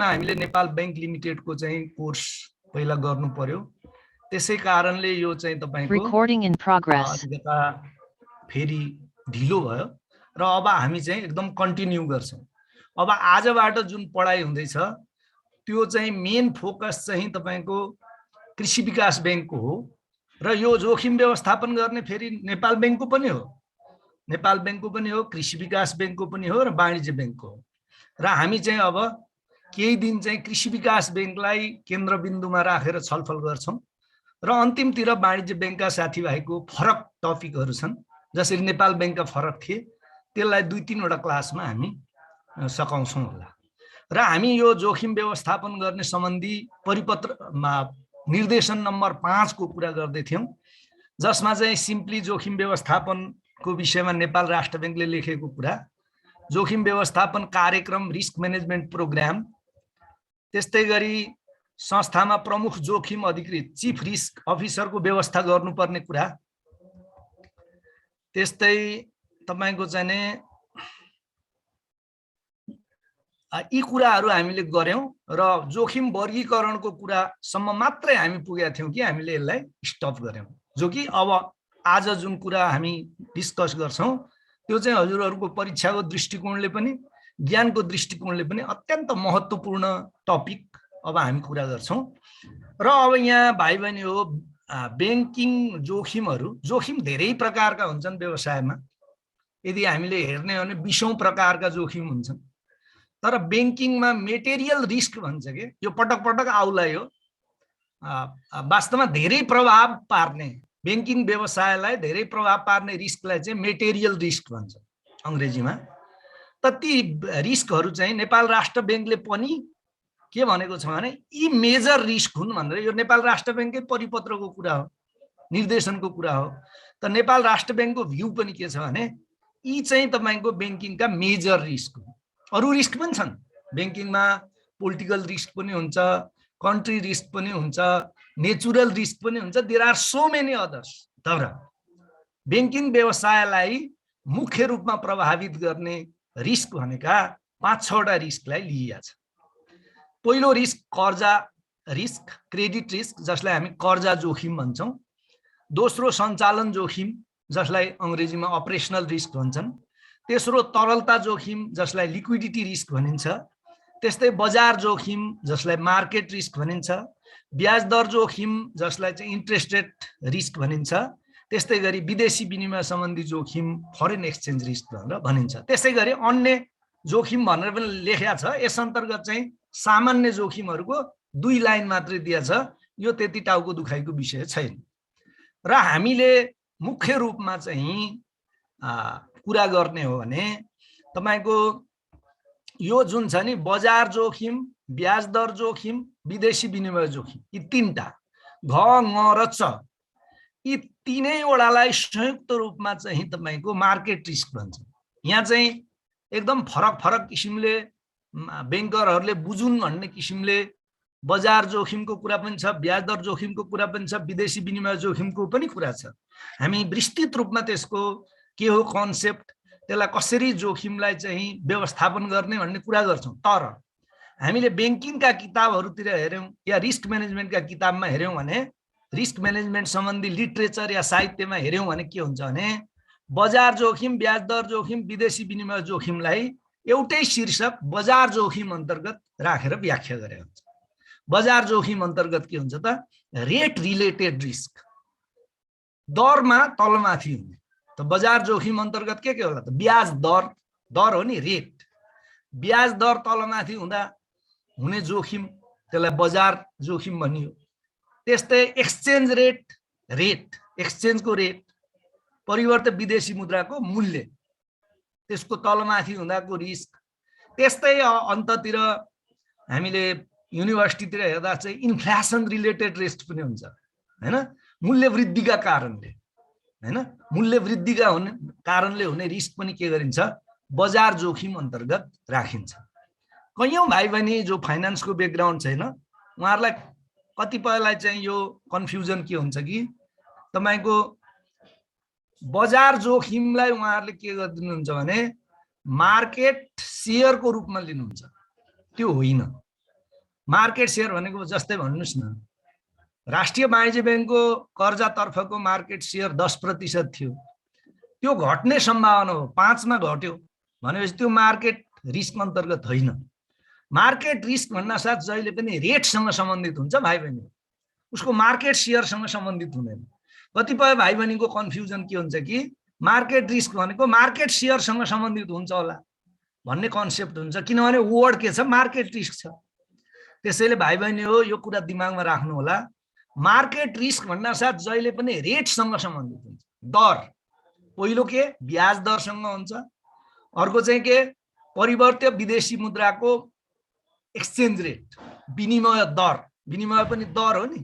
हामीले नेपाल बैंक लिमिटेडको चाहिँ कोर्स पहिला गर्नु पर्यो, त्यसै कारणले यो चाहिँ तपाईको अलिकता फेरि ढिलो भयो र अब हामी चाहिँ एकदम कन्टिन्यू गर्छौं। अब आजबाट जुन पढाइ हुँदैछ त्यो चाहिँ मेन फोकस चाहिँ तपाईको कृषि विकास बैंकको हो र यो जोखिम व्यवस्थापन गर्ने फेरि नेपाल बैंकको पनि हो, नेपाल बैंकको पनि हो, कृषि विकास बैंकको पनि हो र वाणिज्य बैंकको हो। र हामी चाहिँ अब केही दिन चाहिँ कृषि विकास बैंकलाई केन्द्रबिन्दुमा राखेर छलफल गर्छौं र अन्तिमतिर वाणिज्य बैंकका साथीभाइको फरक टपिकहरू छन्, जसरी नेपाल बैंकका फरक थिए त्यसलाई 2-3 वटा क्लासमा हामी सकाउँछौं होला। र हामी यो जोखिम व्यवस्थापन गर्ने सम्बन्धी परिपत्रमा निर्देशन नम्बर 5 को कुरा गर्दै थियौं, जसमा चाहिँ सिम्पली जोखिम व्यवस्थापनको विषयमा नेपाल राष्ट्र बैंकले लेखेको कुरा, जोखिम व्यवस्थापन कार्यक्रम रिस्क म्यानेजमेन्ट प्रोग्राम, त्यस्तै गरी संस्थामा प्रमुख जोखिम अधिकृत चीफ रिस्क अफिसरको व्यवस्था गर्नुपर्ने कुरा, त्यस्तै तपाईको चाहिँ नि यी कुराहरू हामीले गर्यौं र जोखिम वर्गीकरणको कुरासम्म मात्रै हामी पुगेका थियौं कि हामीले यसलाई स्टप गर्यौं, जो कि अब आज जुन कुरा हामी डिस्कस गर्छौं त्यो चाहिँ हजुरहरूको परीक्षाको दृष्टिकोणले पनि ज्ञानको दृष्टिकोणले पनि अत्यन्त महत्त्वपूर्ण टपिक अब हामी कुरा गर्छौं। र अब यहाँ भाइ बहिनी हो बैंकिङ जोखिमहरू, जोखिम धेरै प्रकारका हुन्छन् व्यवसायमा, यदि हामीले हेर्ने हो भने 20औं प्रकारका जोखिम हुन्छन्, तर बैंकिङमा मेटेरियल रिस्क भन्छ के, यो पटक पटक आउला, यो वास्तवमा धेरै प्रभाव पार्ने, बैंकिङ व्यवसायलाई धेरै प्रभाव पार्ने रिस्कलाई चाहिँ मेटेरियल रिस्क भन्छ अंग्रेजीमा। त ती रिस्कहरू चाहिँ नेपाल राष्ट्र बैंकले पनि के भनेको छ भने यी मेजर रिस्क हुन् भनेर, यो नेपाल राष्ट्र बैंककै परिपत्रको कुरा हो, निर्देशनको कुरा हो। त नेपाल राष्ट्र बैंकको भ्यू पनि के छ भने यी चाहिँ तपाईको बैंकिङका मेजर रिस्क हुन्। अरु रिस्क पनि छन् बैंकिङमा, पोलिटिकल रिस्क पनि हुन्छ, कन्ट्री रिस्क पनि हुन्छ, नेचुरल रिस्क पनि हुन्छ, there are so many others. तर बैंकिङ व्यवसायलाई मुख्य रूपमा प्रभावित गर्ने रिस्क भनेका 5-6 वटा रिस्कलाई लिइएको छ। पहिलो रिस्क कर्जा रिस्क, क्रेडिट रिस्क, जसलाई हामी कर्जा जोखिम भन्छौं। दोस्रो सञ्चालन जोखिम, जसलाई अंग्रेजीमा अपरेशनल रिस्क भन्छन्। तेस्रो तरलता जोखिम, जसलाई लिक्विडिटी रिस्क भनिन्छ। त्यस्तै बजार जोखिम, जसलाई मार्केट रिस्क भनिन्छ। ब्याज दर जोखिम, जसलाई चाहिँ इन्ट्रेस्ट रेट रिस्क भनिन्छ। त्यस्तै गरी विदेशी विनिमय सम्बन्धी जोखिम, फरेन एक्सचेन्ज रिस्क भनेर भनिन्छ। त्यसै गरी अन्य जोखिम भनेर पनि लेखेको छ। यस अन्तर्गत चाहिँ सामान्य जोखिमहरूको 2 लाइन मात्रै दिएको छ, यो त्यति टाउको दुखाइको विषय छैन। र हामीले मुख्य रूपमा चाहिँ कुरा गर्ने हो भने तपाईको यो जुन छ नि बजार जोखिम, ब्याज दर जोखिम, विदेशी विनिमय जोखिम, यी 3टा घ ङ र च, यी 3 वटालाई संयुक्त रूपमा चाहिँ तपाईको मार्केट रिस्क भन्छ। यहाँ चाहिँ एकदम फरक फरक किसिमले बैंकरहरूले बुझुन् भन्ने किसिमले बजार जोखिमको कुरा पनि छ, ब्याज दर जोखिमको कुरा पनि छ, विदेशी विनिमय जोखिमको पनि कुरा छ। हामी विस्तृत रूपमा त्यसको के हो कन्सेप्ट, त्यसलाई कसरी जोखिमलाई चाहिँ व्यवस्थापन गर्ने भन्ने कुरा गर्छौं। तर हामीले बैंकिङका किताबहरूतिर हेर्यौं या रिस्क म्यानेजमेन्टका किताबमा हेर्यौं भने, रिस्क म्यानेजमेन्ट सम्बन्धी लिटरेचर या साहित्यमा हेर्यौं भने के हुन्छ भने बजार जोखिम, ब्याज दर जोखिम, विदेशी विनिमय जोखिमलाई एउटै शीर्षक बजार जोखिम अन्तर्गत राखेर व्याख्या गरेको हुन्छ। बजार जोखिम अन्तर्गत के हुन्छ त, रेट रिलेटेड रिस्क, दरमा तलमाथि हुने। त बजार जोखिम अन्तर्गत के होला त, ब्याज दर, दर हो नि रेट, ब्याज दर तलमाथि हुँदा हुने जोखिम, त्यसलाई बजार जोखिम भनियो। त्यस्तै एक्सचेन्ज रेट, एक्सचेन्जको रेट, परिवर्तित विदेशी मुद्राको मूल्य, त्यसको तलमाथि हुँदाको रिस्क। त्यस्तै अन्ततिर हामीले युनिभर्सिटीतिर हेर्दा चाहिँ इन्फ्लेसन रिलेटेड रिस्क पनि हुन्छ हैन, मूल्य वृद्धिका कारणले, हैन, मूल्य वृद्धिका हुने कारणले हुने रिस्क पनि के गरिन्छ, बजार जोखिम अन्तर्गत राखिन्छ। कयौं भाइ बहिनी जो फाइनान्सको ब्याकग्राउन्ड छैन उहाँहरूलाई कतिपयलाई चाहिँ यो कन्फ्युजन के हुन्छ कि तपाईको बजार जोखिमलाई उहाँहरूले के गरिदिनुहुन्छ भने मार्केट शेयरको रूपमा लिनुहुन्छ। त्यो होइन, मार्केट सेयर भनेको जस्तै भन्नुस् न, राष्ट्रिय वाणिज्य बैंकको कर्जातर्फको मार्केट सेयर 10% थियो, त्यो घट्ने सम्भावना हो, 5 मा घट्यो भनेपछि त्यो मार्केट रिस्क अन्तर्गत होइन। मार्केट रिस्क भन्न साथ जहिले पनि रेटसँग सम्बन्धित हुन्छ भाइ बहिनी, उसको मार्केट सेयरसँग सम्बन्धित हुँदैन। कतिपय भाइ बहिनीको कन्फ्युजन के हुन्छ कि मार्केट रिस्क भनेको मार्केट सेयरसँग सम्बन्धित हुन्छ होला भन्ने कन्सेप्ट हुन्छ, किनभने वर्ड के छ, मार्केट रिस्क छ। त्यसैले भाइ बहिनी हो यो कुरा दिमागमा राख्नु होला, मार्केट रिस्क भन्न साथ जहिले पनि रेटसँग सम्बन्धित हुन्छ। दर, पहिलो के ब्याज दरसँग हुन्छ, अर्को चाहिँ के परिवर्त्य विदेशी मुद्राको एक्सचेन्ज रेट, विनिमय दर, विनिमय पनि दर हो नि,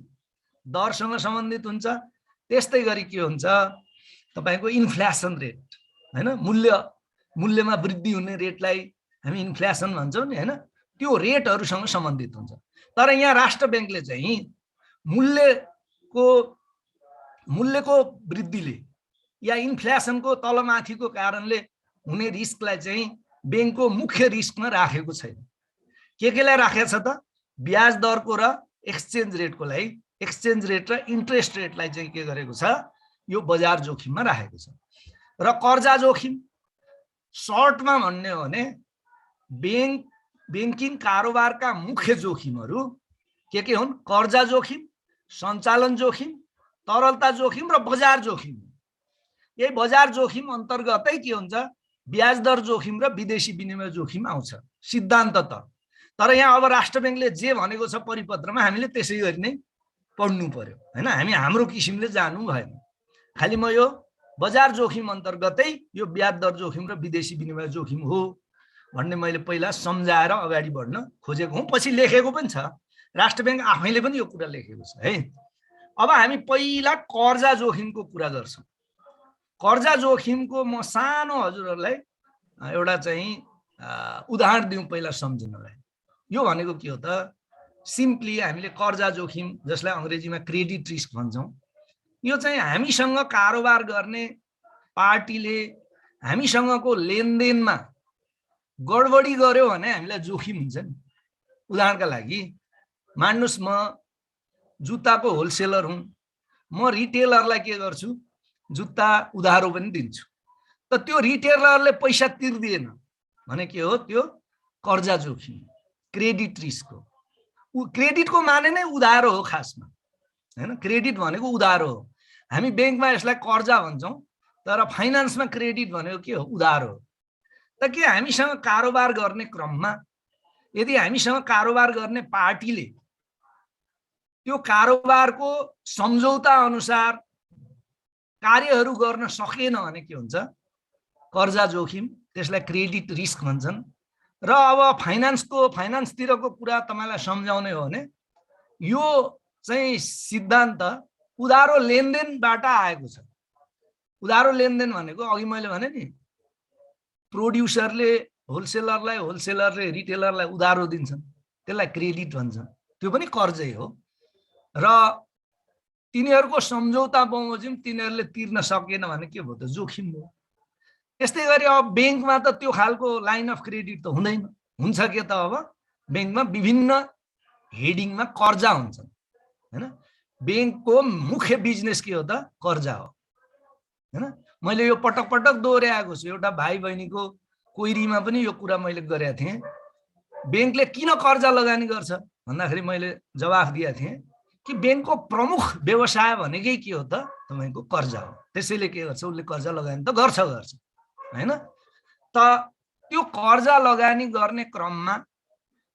दरसँग सम्बन्धित हुन्छ। त्यस्तै गरी के हुन्छ तपाईको इन्फ्लेसन रेट, हैन, मूल्यमा वृद्धि हुने रेटलाई हामी इन्फ्लेसन भन्छौँ नि, हैन, त्यो रेटहरुसँग सम्बन्धित हुन्छ। तर यहाँ राष्ट्र बैंकले चाहिँ मूल्यको वृद्धिले या इन्फ्लेसनको तलमाथिको कारणले हुने रिस्कलाई चाहिँ बैंकको मुख्य रिस्कमा राखेको छैन। केलाई राखेको छ त, ब्याज दरको र एक्सचेन्ज रेटको लागि, एक्सचेन्ज रेट र इन्ट्रेस्ट रेटलाई चाहिँ के गरेको छ, यो बजार जोखिममा राखेको छ। र कर्जा जोखिम सर्टमा भन्ने हो भने बैंकिङ कारोबारका मुख्य जोखिमहरू के हुन्, कर्जा जोखिम, सञ्चालन जोखिम, तरलता जोखिम र बजार जोखिम। यही बजार जोखिम अन्तर्गतै के हुन्छ, ब्याज दर जोखिम र विदेशी विनिमय जोखिम आउँछ सिद्धान्त त। तर यहाँ अब राष्ट्र बैंकले जे भनेको छ परिपत्रमा हामीले त्यसै गरी नै पढ्नु पर्यो, हैन, हामी हाम्रो किसिमले जानु भएन। खाली म यो बजार जोखिम अन्तर्गतै यो ब्याज दर जोखिम र विदेशी विनिमय जोखिम हो भन्ने मैले पहिला सम्झाएर अगाडि बढ्न खोजेको हुँ। पछि लेखेको पनि छ, राष्ट्र बैंक आफैले पनि यो कुरा लेखेको छ है। अब हामी पहिला कर्जा जोखिमको कुरा गर्छौं। कर्जा जोखिमको म सानो हजुरहरुलाई एउटा चाहिँ उदाहरण दिउँ पहिला सम्झिनलाई। यो भनेको के हो त, सिम्पली हामीले कर्जा जोखिम जसलाई अंग्रेजीमा क्रेडिट रिस्क भन्छौं, यो चाहिँ हामीसँग कारोबार गर्ने पार्टीले हामीसँगको लेनदेनमा गडबडी गर्यो भने हामीलाई जोखिम हुन्छ नि। उदाहरणका लागि मान्नुस् म जुत्ताको होलसेलर हुँ, म रिटेलरलाई के गर्छु, जुत्ता उधारो पनि दिन्छु, त त्यो रिटेलरले पैसा तिर्दिएन भने के हो, त्यो कर्जा जोखिम, क्रेडिट रिस्क हो। क्रेडिटको माने नै उधारो हो खासमा, हैन, क्रेडिट भनेको उधारो हो। हामी बैंकमा यसलाई कर्जा भन्छौं, तर फाइनान्समा क्रेडिट भनेको के हो, उधारो हो। त के हामीसँग कारोबार गर्ने क्रममा यदि हामीसँग कारोबार गर्ने पार्टीले त्यो कारोबारको सम्झौता अनुसार कार्यहरू गर्न सकेन भने के हुन्छ, कर्जा जोखिम, त्यसलाई क्रेडिट रिस्क भन्छन्। र अब फाइनान्सतिरको कुरा तपाईलाई सम्झाउने हो भने यो चाहिँ सिद्धान्त उधारो लेनदेनबाट आएको छ। उधारो लेनदेन भनेको अघि मैले भने नि, प्रोड्युसरले होलसेलरलाई, होलसेलरले रिटेलरलाई उधारो दिन्छन्, त्यसलाई क्रेडिट भन्छन्, त्यो पनि कर्जै हो। र तिनीहरूको सम्झौता बमोजिम तिनीहरूले तिर्न सकेन भने के भयो त, जोखिम हो। त्यस्तै गरी अब बैंकमा त त्यो खालको लाइन अफ क्रेडिट त हुँदैन। हुन्छ के त, अब बैंकमा विभिन्न हेडिङमा कर्जा हुन्छन्, हैन। बैंकको मुख्य बिजनेस के हो त, कर्जा हो, हैन। मैले यो पटक पटक दोहोर्याएको छु, एउटा भाइ बहिनीको क्वेरीमा पनि यो कुरा मैले गरेको थिएँ। बैंकले किन कर्जा लगानी गर्छ भन्दाखेरि मैले जवाफ दिएको थिएँ कि बैंकको प्रमुख व्यवसाय भनेकै के हो त, तपाईको कर्जा हो। त्यसैले के गर्छ, उसले कर्जा लगानी त गर्छ, हैन। त त्यो कर्जा लगानी गर्ने क्रममा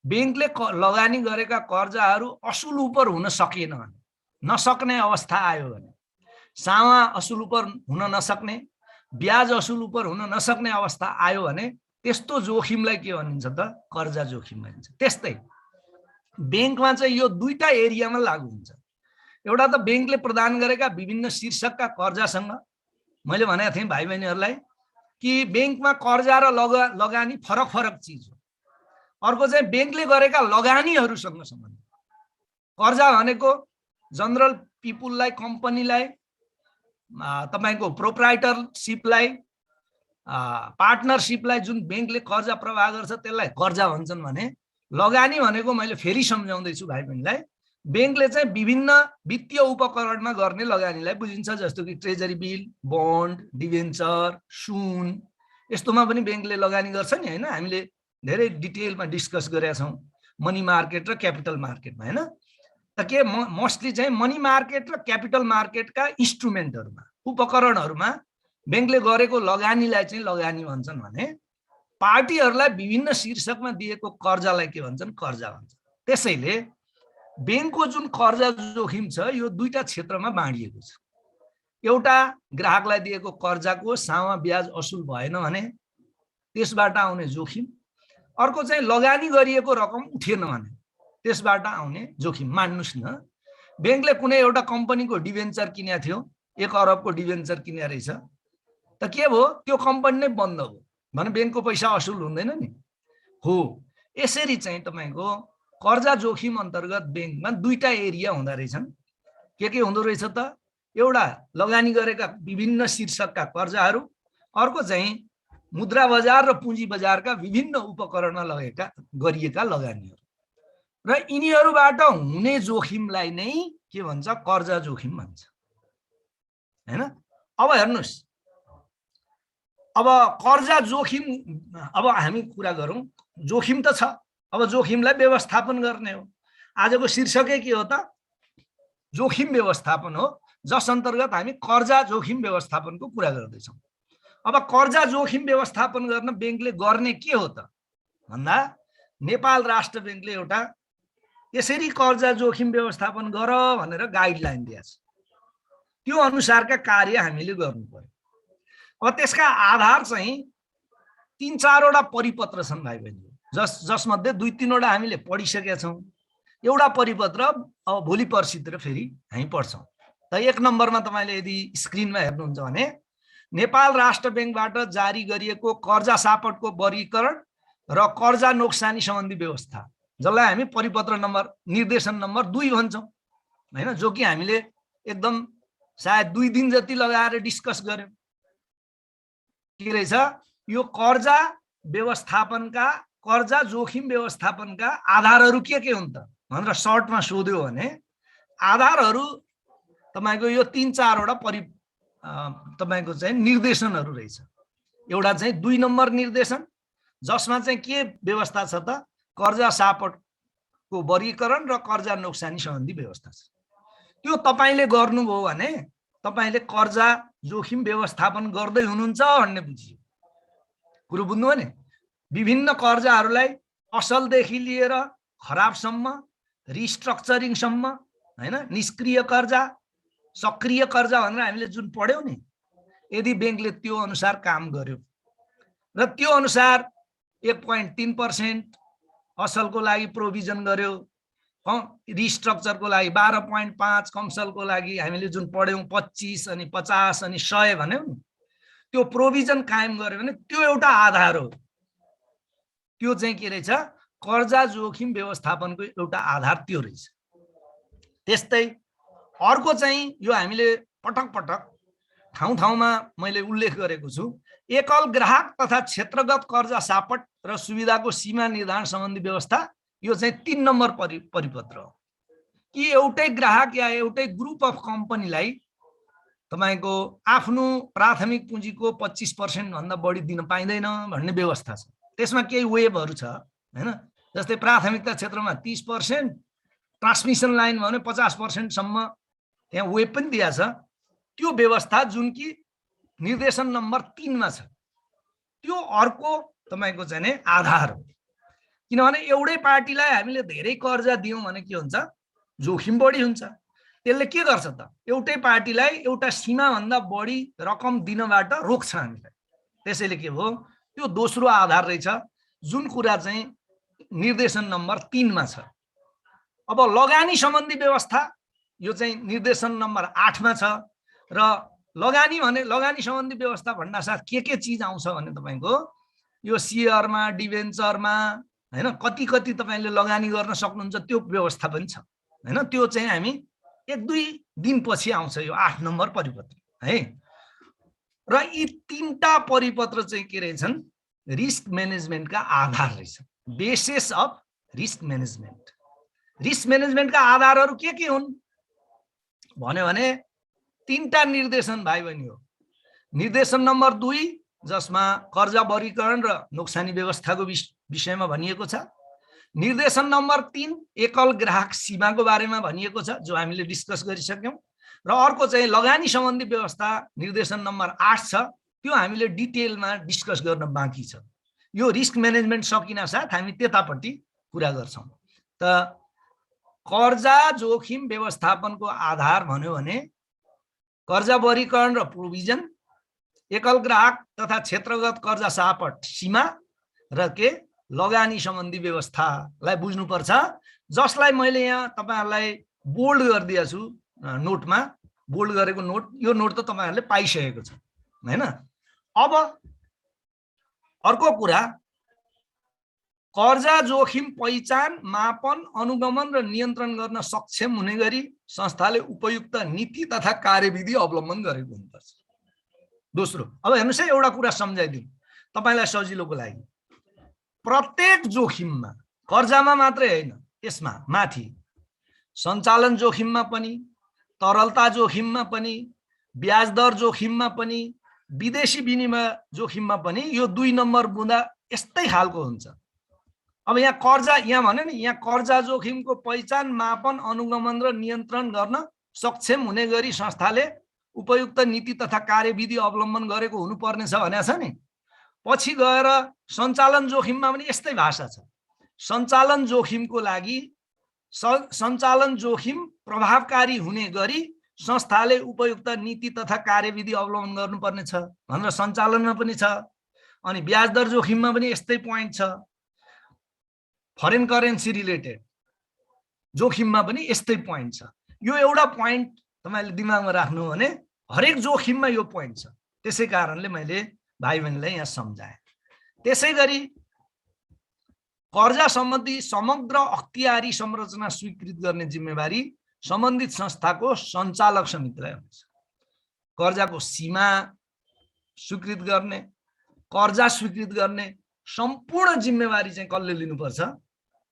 बैंकले लगानी गरेका कर्जाहरू असुल उपर हुन सकेन भने, नसक्ने अवस्था आयो भने, सामा असुल उपर हुन नसक्ने, ब्याज असुल उपर हुन नसक्ने अवस्था आयो भने त्यस्तो जोखिमलाई के भनिन्छ त, कर्जा जोखिम भनिन्छ। त्यस्तै बैंकमा चाहिँ यो दुईटा एरियामा लागू हुन्छ। एउटा त बैंकले प्रदान गरेका विभिन्न शीर्षकका कर्जासँग, मैले भनेको थिएँ भाइ बहिनीहरूलाई कि बैंकमा कर्जा र लगानी फरक फरक चिज हो। अर्को चाहिँ बैंकले गरेका लगानीहरूसँग सम्बन्धित। कर्जा भनेको जनरल पिपुललाई, कम्पनीलाई, तपाईको प्रोप्राइटरशिपलाई, पार्टनरशिपलाई जुन बैंकले कर्जा प्रवाह गर्छ त्यसलाई कर्जा भन्छन् भने, लगानी भनेको मैले फेरि सम्झाउँदैछु भाइ बहिनीलाई, बैंकले चाहिँ विभिन्न वित्तीय उपकरणमा गर्ने लगानीलाई बुझिन्छ, जस्तो कि ट्रेजरी बिल, बन्ड, डिभेन्चर, सुन, यस्तोमा पनि बैंकले लगानी गर्छ नि हैन। हामीले धेरै डिटेलमा डिस्कस गरेका छौं मनी मार्केट र क्यापिटल मार्केटमा हैन। त के मोस्टली चाहिँ मनी मार्केट र क्यापिटल मार्केटका इन्स्ट्रुमेन्टहरुमा, उपकरणहरुमा बैंकले गरेको लगानीलाई चाहिँ लगानी भन्छन् भने पार्टीहरुलाई विभिन्न शीर्षकमा दिएको कर्जालाई के भन्छन्? कर्जा भन्छन्। त्यसैले बैंकको जुन कर्जा जोखिम छ यो दुईटा क्षेत्रमा बाँडिएको छ। एउटा ग्राहकलाई दिएको कर्जाको सामा ब्याज असुल भएन भने त्यसबाट आउने जोखिम, अर्को चाहिँ लगानी गरिएको रकम उठेन भने त्यसबाट आउने जोखिम। मान्नुस् न, बैंकले कुनै एउटा कम्पनीको डिभेन्चर किनेको थियो, 1 अरबको डिभेन्चर किने रहेछ, त के भयो? त्यो कम्पनी नै बन्द भयो भने बैंकको पैसा असुल हुँदैन नि हो। यसरी चाहिँ तपाईको कर्जा जोखिम अन्तर्गत बैंकमा दुईटा एरिया हुँदा रहेछन्। के हुँदो रहेछ त? एउटा लगानी गरेका विभिन्न शीर्षकका कर्जाहरू, अर्को चाहिँ मुद्रा बजार र पुँजी बजारका विभिन्न उपकरणमा गरिएका लगानीहरू। र यिनीहरूबाट हुने जोखिमलाई नै के भन्छ? कर्जा जोखिम भन्छ हैन। अब हेर्नुस्, अब कर्जा जोखिम, अब हामी कुरा गरौँ, जोखिम त छ, अब जोखिमलाई व्यवस्थापन गर्ने हो। आजको शीर्षकै के हो त? जोखिम व्यवस्थापन हो, जस अन्तर्गत हामी कर्जा जोखिम व्यवस्थापनको कुरा गर्दैछौँ। अब कर्जा जोखिम व्यवस्थापन गर्न बैंकले गर्ने के हो त भन्दा नेपाल राष्ट्र बैंकले एउटा यसरी कर्जा जोखिम व्यवस्थापन गर भनेर गाइडलाइन दिएको छ। त्यो अनुसारका कार्य हामीले गर्नु पर्यो। अब त्यसका आधार चाहिँ 3-4 वटा परिपत्र छन् भाइ बहिनी, जसमध्ये 2-3 वटा हामीले पढिसकेका छौँ। एउटा परिपत्र अब भोलि पर्सितिर फेरि हामी पढ्छौँ। त 1 नम्बरमा तपाईले यदि स्क्रिनमा हेर्नुहुन्छ भने नेपाल राष्ट्र बैंकबाट जारी गरिएको कर्जा सापटको वर्गीकरण र कर्जा नोक्सानी सम्बन्धी व्यवस्था, जसलाई हामी परिपत्र नम्बर निर्देशन नम्बर 2 भन्छौँ हैन, जो कि हामीले एकदम सायद 2 दिन जति लगाएर डिस्कस गर्यौं। के रहेछ? यो कर्जा व्यवस्थापनका, कर्जा जोखिम व्यवस्थापनका आधारहरू के हुन् त भनेर सर्टमा सोध्यो भने आधारहरू तपाईको यो 3-4 वटा तपाईको चाहिँ निर्देशनहरू रहेछ। एउटा चाहिँ 2 नम्बर निर्देशन, जसमा चाहिँ के व्यवस्था छ त? कर्जा सापटको वर्गीकरण र कर्जा नोक्सानी सम्बन्धी व्यवस्था छ। त्यो तपाईले गर्नुभयो भने तपाईले कर्जा जोखिम व्यवस्थापन गर्दै हुनुहुन्छ भन्ने बुझियो। कुरो बुझ्नु भने विभिन्न कर्जाहरूलाई असलदेखि लिएर खराबसम्म, रिस्ट्रक्चरिङसम्म हैन, निष्क्रिय कर्जा, सक्रिय कर्जा भनेर हामीले जुन पढ्यौं नि, यदि बैंकले त्यो अनुसार काम गर्यो र त्यो अनुसार 1.3% असलको लागि प्रोभिजन गर्यो, रिस्ट्रक्चरको लागि 12.5, कमसलको लागि हामीले जुन पढ्यौं 25 अनि 50 अनि 100 भन्यौं नि, त्यो प्रोभिजन कायम गर्यो भने त्यो एउटा आधार हो। त्यो चाहिँ के रहेछ? कर्जा जोखिम व्यवस्थापनको एउटा आधार त्यो रहेछ। त्यस्तै अर्को चाहिँ यो हामीले पटक पटक ठाउँ-ठाउँमा मैले उल्लेख गरेको छु, एकल ग्राहक तथा क्षेत्रगत कर्जा सापट र सुविधाको सीमा निर्धारण सम्बन्धी व्यवस्था। यो चाहिँ 3 नम्बर परिपत्र हो कि एउटै ग्राहक या एउटै ग्रुप अफ कम्पनीलाई तपाईको आफ्नो प्राथमिक पुँजीको 25% भन्दा बढी दिन पाइँदैन भन्ने व्यवस्था छ। त्यसमा केही वेबहरू छ हैन, जस्तै प्राथमिकता क्षेत्रमा 30%, ट्रान्समिसन लाइन भने 50% सम्म त्यहाँ वेब पनि दिया छ। त्यो व्यवस्था जुन कि निर्देशन नम्बर 3 मा छ, त्यो अर्को तपाईको चाहिँ आधार हो। किनभने एउटै पार्टीलाई हामीले धेरै कर्जा दियौं भने के हुन्छ? जोखिम बढी हुन्छ। त्यसले के गर्छ त? एउटै पार्टीलाई एउटा सीमा भन्दा बढी रकम दिनबाट रोक्छ हामीलाई। त्यसैले के हो? त्यो दोस्रो आधार रहेछ, जुन कुरा चाहिँ निर्देशन नम्बर 3 मा छ। अब लगानी सम्बन्धी व्यवस्था यो चाहिँ निर्देशन नम्बर 8 मा छ। र लगानी भने लगानी सम्बन्धी व्यवस्था भन्नासाथ के चीज आउँछ भने तपाईको यो शेयरमा, डिभेन्चरमा हैन, कति तपाईले लगानी गर्न सक्नुहुन्छ त्यो व्यवस्था पनि छ हैन। त्यो चाहिँ हामी 1-2 दिनपछि आउँछ यो 8 नम्बर परिपत्र है। र यी 3टा परिपत्र चाहिँ के रहेछन्? रिस्क म्यानेजमेन्टका आधार रहेछ, basis of risk management. Risk म्यानेजमेन्टका आधारहरू के हुन् भन्यो भने 3टा निर्देशन भाइ बहिनी हो। निर्देशन नम्बर 2 जसमा कर्जा वर्गीकरण र नोक्सानी व्यवस्थाको विषयमा भनिएको छ। निर्देशन नम्बर 3 एकल ग्राहक सीमाको बारेमा भनिएको छ जो हामीले डिस्कस गरिसक्यौं। र अर्को चाहिँ लगानी सम्बन्धी व्यवस्था निर्देशन नम्बर 8 छ, त्यो हामीले डिटेलमा डिस्कस गर्न बाँकी छ। यो रिस्क म्यानेजमेन्ट सकिन साथ हामी त्यतापट्टि कुरा गर्छौं। त कर्जा जोखिम व्यवस्थापनको आधार भन्यो भने कर्जा वर्गीकरण र प्रोभिजन, एकल ग्राहक तथा क्षेत्रगत कर्जा सापट सीमा र लगानी सम्बन्धी व्यवस्थालाई बुझ्नुपर्छ, जसलाई मैले यहाँ तपाईहरुलाई बोल्ड गरिदिएको छु। नोटमा बोल्ड गरेको नोट, यो नोट त तपाईहरुले पाइसकेको छ हैन। अब अर्को कुरा, कर्जा जोखिम पहिचान, मापन, अनुगमन र नियन्त्रण गर्न सक्षम हुने गरी संस्थाले उपयुक्त नीति तथा कार्यविधि अवलम्बन गरेको हुनुपर्छ। दोस्रो, अब हेर्नुस् है, एउटा कुरा सम्झाइदिउँ तपाईलाई सजिलोको लागि। प्रत्येक जोखिममा, कर्जामा मात्रै हैन, यसमा माथि सञ्चालन जोखिममा पनि, तरलता जोखिममा पनि, ब्याज दर जोखिममा पनि, विदेशी विनिमय जोखिममा पनि यो 2 नम्बर बुँदा यस्तै खालको हुन्छ। अब यहाँ कर्जा, यहाँ भन्यो नि, यहाँ कर्जा जोखिमको पहिचान, मापन, अनुगमन र नियन्त्रण गर्न सक्षम हुने गरी संस्थाले उपयुक्त नीति तथा कार्यविधि अवलम्बन गरेको हुनुपर्ने छ भनेको छ नि। पछि गएर सञ्चालन जोखिममा पनि यस्तै भाषा छ। सञ्चालन जोखिमको लागि सञ्चालन जोखिम प्रभावकारी हुने गरी संस्थाले उपयुक्त नीति तथा कार्यविधि अवलम्बन गर्नुपर्ने छ भनेर सञ्चालनमा पनि छ। अनि ब्याज दर जोखिममा पनि यस्तै पोइन्ट छ। फरेन करेन्सी रिलेटेड जोखिममा पनि यस्तै पोइन्ट छ। यो एउटा पोइन्ट तपाईले दिमागमा राख्नु भने हरेक जोखिममा यो पोइन्ट छ। त्यसै कारणले मैले भाइ बहिनीलाई यहाँ सम्झाएँ। त्यसैगरी कर्जा सम्बन्धी समग्र अख्तियारी संरचना स्वीकृत गर्ने जिम्मेवारी सम्बन्धित संस्थाको सञ्चालक समितिलाई हुन्छ। कर्जाको सीमा स्वीकृत गर्ने, कर्जा स्वीकृत गर्ने सम्पूर्ण जिम्मेवारी चाहिँ कसले लिनुपर्छ?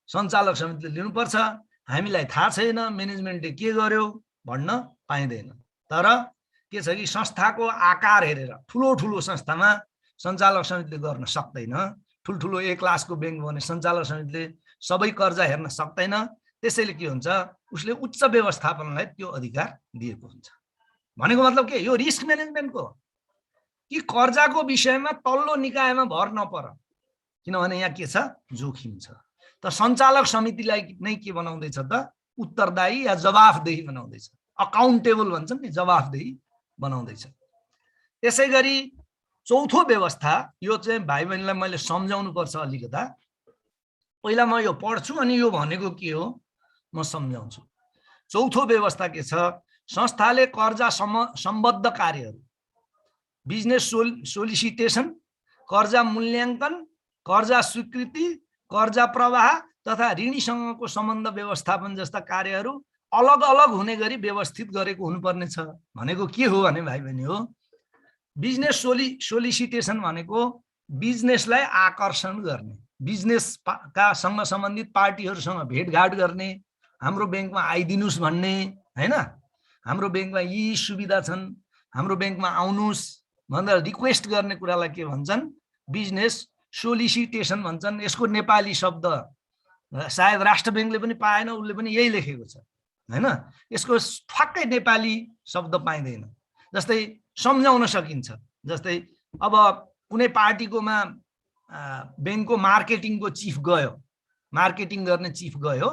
सञ्चालक समितिले लिनुपर्छ। हामीलाई थाहा छैन म्यानेजमेन्टले के गर्यो भन्न पाइँदैन। तर के छ कि संस्थाको आकार हेरेर ठुलो संस्थामा सञ्चालक समितिले गर्न सक्दैन। ठुल्ठुलो 1 लाखको बैंक भने सञ्चालक समितिले सबै कर्जा हेर्न सक्दैन। त्यसैले के हुन्छ, उसले उच्च व्यवस्थापनलाई त्यो अधिकार दिएको हुन्छ। भनेको मतलब के, यो रिस्क म्यानेजमेन्टको कि कर्जाको विषयमा तल्लो निकायमा भर नपर, किनभने यहाँ के छ, जोखिम छ। त सञ्चालक समितिलाई नै के बनाउँदैछ त, उत्तरदायी या जवाफदेही बनाउँदैछ। अकाउन्टेबल भन्छन् नि, जवाफदेही बनाउँदैछ। त्यसैगरी चौथो व्यवस्था, यो चाहिँ भाइ बहिनीलाई मैले सम्झाउनु पर्छ अलिकता। पहिला म यो पढ्छु अनि यो भनेको के हो म सम्झाउँछु। चौथो व्यवस्था के छ, संस्थाले कर्जा सम्बद्ध कार्यहरू, बिजनेस सोलिसिटेसन, कर्जा मूल्याङ्कन, कर्जा स्वीकृति, कर्जा प्रवाह तथा ऋणीसँगको सम्बन्ध व्यवस्थापन जस्ता कार्यहरू अलग अलग हुने गरी व्यवस्थित गरेको हुनुपर्ने छ। भनेको के हो भने भाइ बहिनी हो, बिजनेस सोलिसिटेसन भनेको बिजनेसलाई आकर्षण गर्ने, बिजनेसका सँग सम्बन्धित पार्टीहरूसँग भेटघाट गर्ने, हाम्रो बैंकमा आइदिनुस् भन्ने हैन, हाम्रो बैंकमा यी सुविधा छन्, हाम्रो बैंकमा आउनुस् भनेर रिक्वेस्ट गर्ने कुरालाई के भन्छन्, बिजनेस सोलिसिटेसन भन्छन्। यसको नेपाली शब्द सायद राष्ट्र बैंकले पनि पाएन, उसले पनि यही लेखेको छ हैन। यसको ठ्याक्कै नेपाली शब्द पाइँदैन। जस्तै सम्झाउन सकिन्छ, जस्तै अब कुनै पार्टीकोमा बैंकको मार्केटिङको चिफ गयो, मार्केटिङ गर्ने चिफ गयो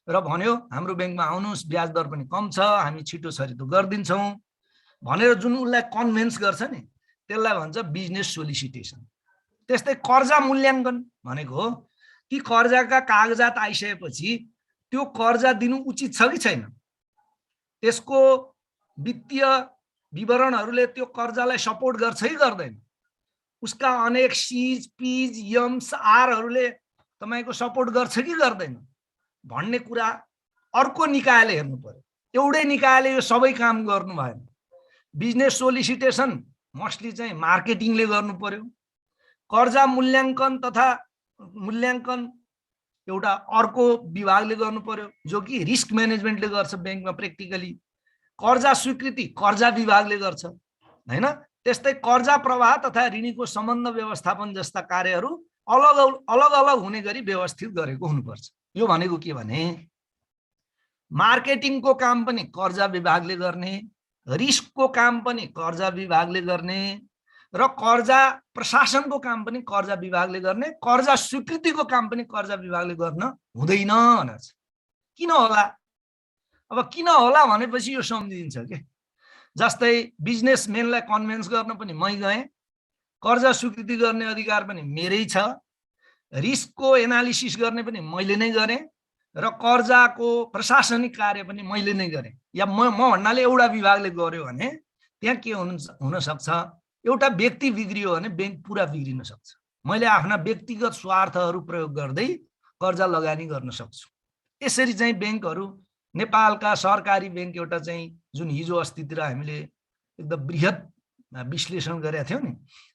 र भन्यो हाम्रो बैंकमा आउनुस्, ब्याज दर पनि कम छ, हामी छिटो छरितो गरिदिन्छौँ भनेर जुन उसलाई कन्भिन्स गर्छ नि, त्यसलाई भन्छ बिजनेस सोलिसिटेसन। त्यस्तै कर्जा मूल्याङ्कन भनेको हो कि कर्जाका कागजात आइसकेपछि त्यो कर्जा दिनु उचित छ कि छैन, त्यसको वित्तीय विवरणहरूले त्यो कर्जालाई सपोर्ट गर्छ कि गर्दैन, उसका अनेक सीज पीज यम्स आरहरूले तपाईको सपोर्ट गर्छ कि गर्दैन भन्ने कुरा अर्को निकायले हेर्नु पर्यो। एउटै निकायले यो सबै काम गर्नु भएन। बिजनेस सोलिसिटेसन मोस्टली चाहिँ मार्केटिङले गर्नु पर्यो। कर्जा मूल्याङ्कन एउटा अर्को विभागले गर्नु पर्यो जो कि रिस्क म्यानेजमेन्टले गर्छ बैंकमा प्र्याक्टिकली। कर्जा स्वीकृति कर्जा विभागले गर्छ हैन। त्यस्तै कर्जा प्रवाह तथा ऋणीको सम्बन्ध व्यवस्थापन जस्ता कार्यहरू अलग अलग हुने गरी व्यवस्थित गरेको हुनुपर्छ। यो भनेको के भने मार्केटिङको काम पनि कर्जा विभागले गर्ने, रिस्कको काम पनि कर्जा विभागले गर्ने र कर्जा प्रशासनको काम पनि कर्जा विभागले गर्ने, कर्जा स्वीकृतिको काम पनि कर्जा विभागले गर्न हुँदैन भनेर। किन होला? अब किन होला भनेपछि यो सम्झिन्छ के। जस्तै बिजनेसम्यानलाई कन्भिन्स गर्न पनि मै गएँ, कर्जा स्वीकृति गर्ने अधिकार पनि मेरै छ, रिस्कको एनालिसिस गर्ने पनि मैले नै गरेँ र कर्जाको प्रशासनिक कार्य पनि मैले नै गरेँ। या म भन्नाले एउटा विभागले गर्यो भने त्यहाँ के हुन सक्छ, एउटा व्यक्ति बिग्रियो भने बैंक पुरा बिग्रिन सक्छ। मैले आफ्ना व्यक्तिगत स्वार्थहरू प्रयोग गर्दै कर्जा लगानी गर्न सक्छु। यसरी चाहिँ बैंकहरू, नेपालका सरकारी बैंक एउटा चाहिँ जुन हिजो अस्तितिर हामीले एकदम बृहत विश्लेषण गरेका थियौँ नि,